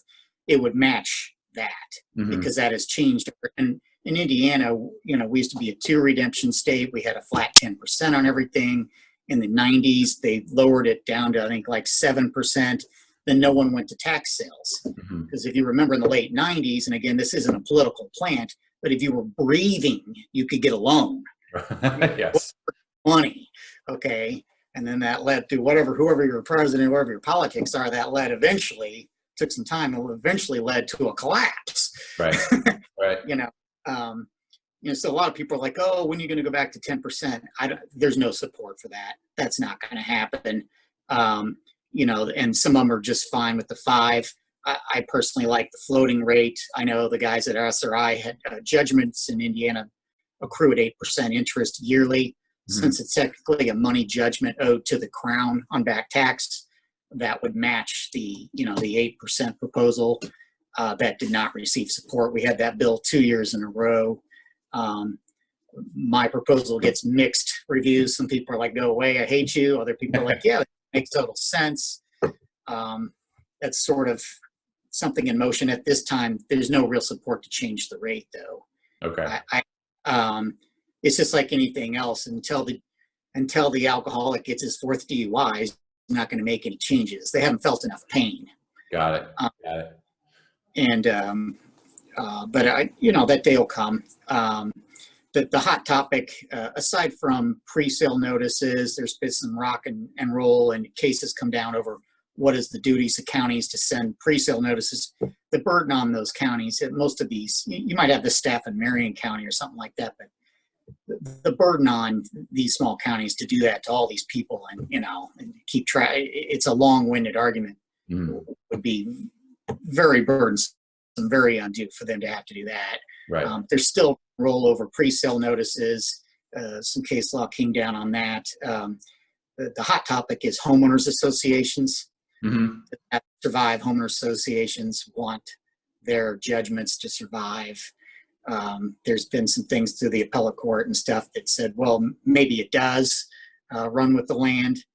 it would match that, because that has changed. And in Indiana, we used to be a 2 redemption state. We had a flat 10% on everything. In the 90s, they lowered it down to, I think, like 7%. Then no one went to tax sales. Because if you remember in the late 90s, and again, this isn't a political plant, but if you were breathing, you could get a loan. Yes. Money. Okay. And then that led to whoever your president, whatever your politics are, that led eventually, took some time, and eventually led to a collapse. Right. So a lot of people are like, oh, when are you going to go back to 10%? There's no support for that. That's not going to happen. And some of them are just fine with the 5. I personally like the floating rate. I know the guys at SRI had judgments in Indiana accrue at 8% interest yearly. Since it's technically a money judgment owed to the Crown on back tax, that would match the 8% proposal. That did not receive support. We had that bill 2 years in a row. My proposal gets mixed reviews. Some people are like, go away, I hate you. Other people are like, yeah, it makes total sense. That's sort of something in motion at this time. There's no real support to change the rate, though. Okay. It's just like anything else. Until the alcoholic gets his 4th DUI, he's not going to make any changes. They haven't felt enough pain. Got it. And but that day will come. The hot topic, aside from pre-sale notices, there's been some rock and roll, and cases come down over what is the duties of counties to send pre-sale notices. The burden on those counties, most of these, you might have the staff in Marion County or something like that, but the burden on these small counties to do that to all these people and keep track, it's a long-winded argument, would be very burdensome, very undue for them to have to do that. Right. There's still rollover pre-sale notices. Some case law came down on that. The hot topic is homeowners associations. That survive. Homeowners associations want their judgments to survive. There's been some things through the appellate court and stuff that said, well, maybe it does run with the land.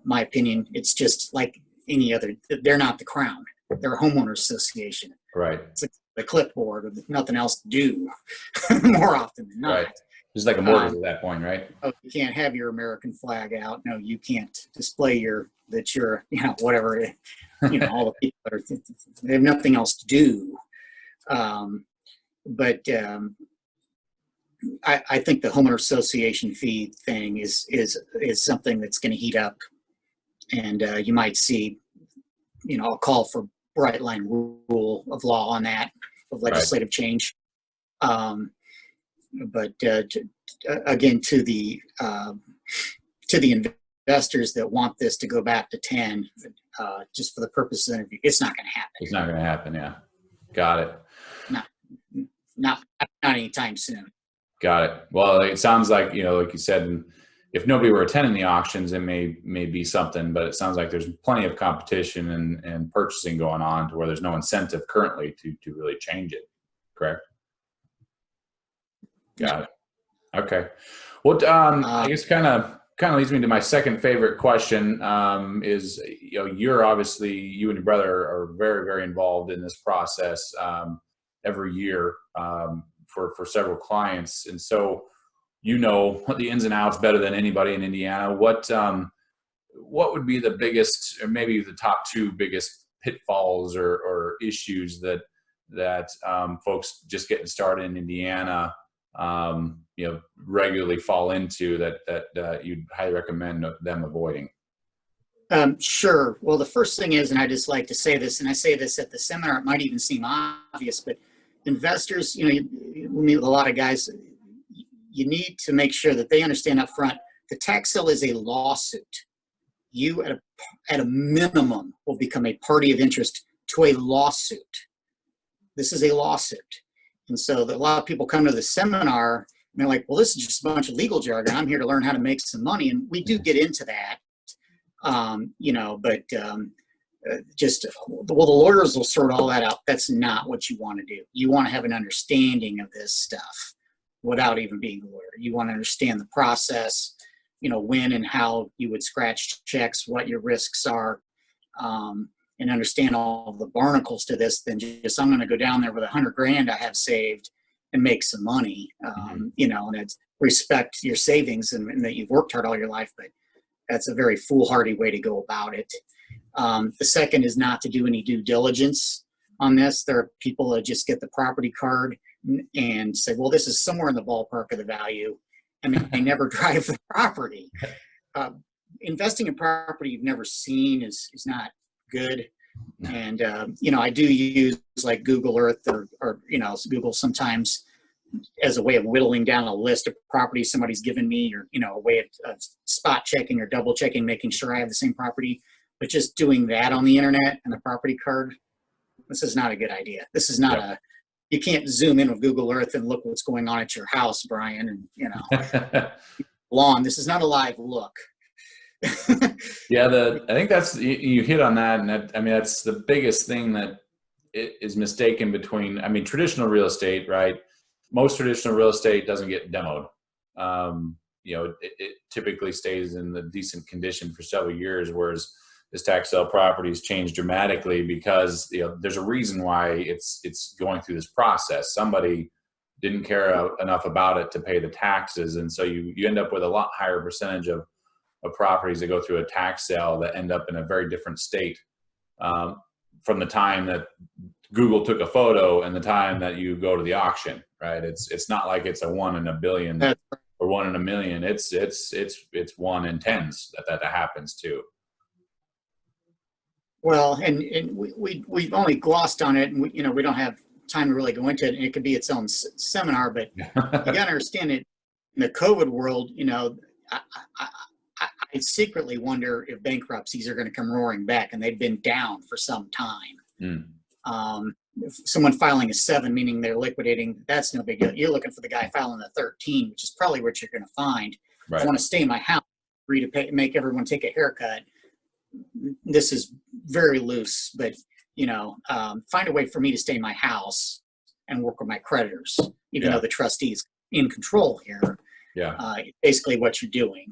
My opinion, it's just like any other. They're not the Crown. They're a homeowners association. Right. It's like a clipboard with nothing else to do more often than not. Right. Just like a mortgage at that point, right? Oh, you can't have your American flag out. No, you can't display whatever, all the people that are, they have nothing else to do. But I think the homeowner association fee thing is something that's going to heat up, and you might see, a call for bright line rule of law on that, of legislative change. But again, to the investors that want this to go back to 10, just for the purpose of the interview, it's not going to happen. It's not going to happen. Yeah. Got it. Not anytime soon. Got it. Well, it sounds like, like you said, if nobody were attending the auctions, it may be something, but it sounds like there's plenty of competition and purchasing going on to where there's no incentive currently to really change it. Correct? Got it. Okay. Well, I guess kind of leads me to my second favorite question, is, you're obviously, you and your brother are very, very involved in this process every year for several clients. And so, what the ins and outs better than anybody in Indiana. What would be the biggest, or maybe the top two biggest pitfalls or issues that folks just getting started in Indiana, regularly fall into that you'd highly recommend them avoiding? Sure. Well, the first thing is, and I just like to say this, and I say this at the seminar, it might even seem obvious, but investors, we meet with a lot of guys, you need to make sure that they understand up front, the tax sale is a lawsuit. You, at a minimum, will become a party of interest to a lawsuit. This is a lawsuit. And so a lot of people come to the seminar and they're like, well, this is just a bunch of legal jargon. I'm here to learn how to make some money. And we do get into that, the lawyers will sort all that out. That's not what you want to do. You want to have an understanding of this stuff without even being a lawyer. You want to understand the process, when and how you would scratch checks, what your risks are, and understand all the barnacles to this than just, I'm going to go down there with $100,000 I have saved and make some money, and it's respect your savings and that you've worked hard all your life, but that's a very foolhardy way to go about it. The second is not to do any due diligence on this. There are people that just get the property card and say, well, this is somewhere in the ballpark of the value, and they never drive the property. Investing in property you've never seen is not good. And, I do use like Google Earth or Google sometimes as a way of whittling down a list of properties somebody's given me, or, a way of spot checking or double checking, making sure I have the same property. But just doing that on the internet and the property card, this is not a good idea. This is not you can't zoom in with Google Earth and look what's going on at your house, Brian, and, lawn. This is not a live look. Yeah, I think that's, you hit on that, and that's the biggest thing that is mistaken between, traditional real estate, right? Most traditional real estate doesn't get demoed. It typically stays in the decent condition for several years, whereas this tax sale properties change dramatically because there's a reason why it's going through this process. Somebody didn't care enough about it to pay the taxes, and so you end up with a lot higher percentage of properties that go through a tax sale that end up in a very different state from the time that Google took a photo and the time that you go to the auction, right? It's not like it's a 1 in a billion or 1 in a million. It's 1 in tens that happens too. Well, and we've only glossed on it, and we don't have time to really go into it, and it could be its own seminar, but you got to understand it. In the COVID world, I secretly wonder if bankruptcies are going to come roaring back, and they've been down for some time. If someone filing a 7, meaning they're liquidating, that's no big deal. You're looking for the guy filing a 13, which is probably what you're going to find. Right. I want to stay in my house, agree to make everyone take a haircut. This is very loose, but find a way for me to stay in my house and work with my creditors, even though the trustee is in control here. Basically what you're doing,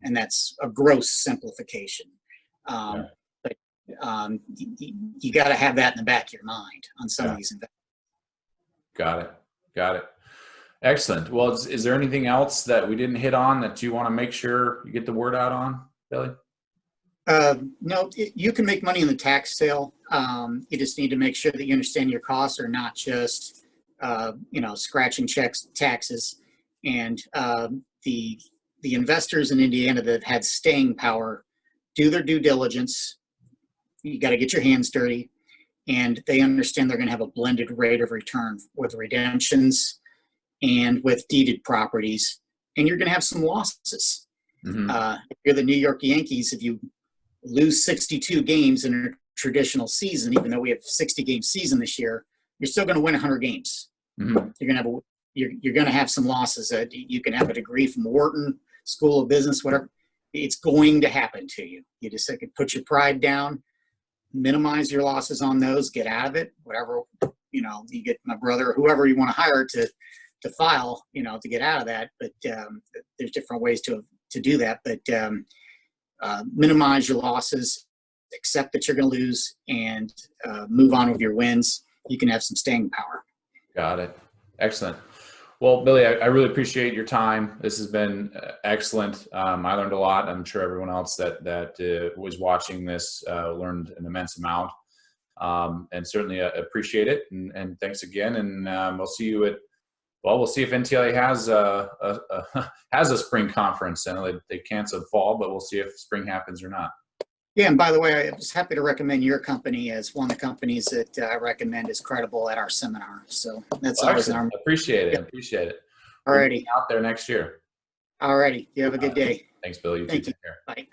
and that's a gross simplification. But you got to have that in the back of your mind on some of these investments. Got it. Excellent. Well, is there anything else that we didn't hit on that you want to make sure you get the word out on, Billy? No, you can make money in the tax sale. You just need to make sure that you understand your costs are not just, scratching checks, taxes, and the investors in Indiana that have had staying power do their due diligence. You got to get your hands dirty, and they understand they're going to have a blended rate of return with redemptions and with deeded properties, and you're going to have some losses. If you're the New York Yankees, if you lose 62 games in a traditional season, even though we have a 60-game season this year, you're still going to win 100 games. You're going to have some losses. You can have a degree from Wharton School of Business, whatever. It's going to happen to you. You just put your pride down, minimize your losses on those, get out of it. Whatever, you get my brother or whoever you want to hire to file, to get out of that. But there's different ways to do that. But minimize your losses, accept that you're going to lose, and move on with your wins. You can have some staying power. Got it. Excellent. Well, Billy, I really appreciate your time. This has been excellent. I learned a lot. I'm sure everyone else that was watching this learned an immense amount, and certainly appreciate it. And thanks again. And we'll see you we'll see if NTLA has a spring conference. I know they canceled fall, but we'll see if spring happens or not. Yeah, and by the way, I was happy to recommend your company as one of the companies that I recommend is credible at our seminar. So that's always our. Appreciate it. Appreciate it. Alrighty. We'll be out there next year. Alrighty. You have a good day. Thanks, Billy. You too. Take care. Bye.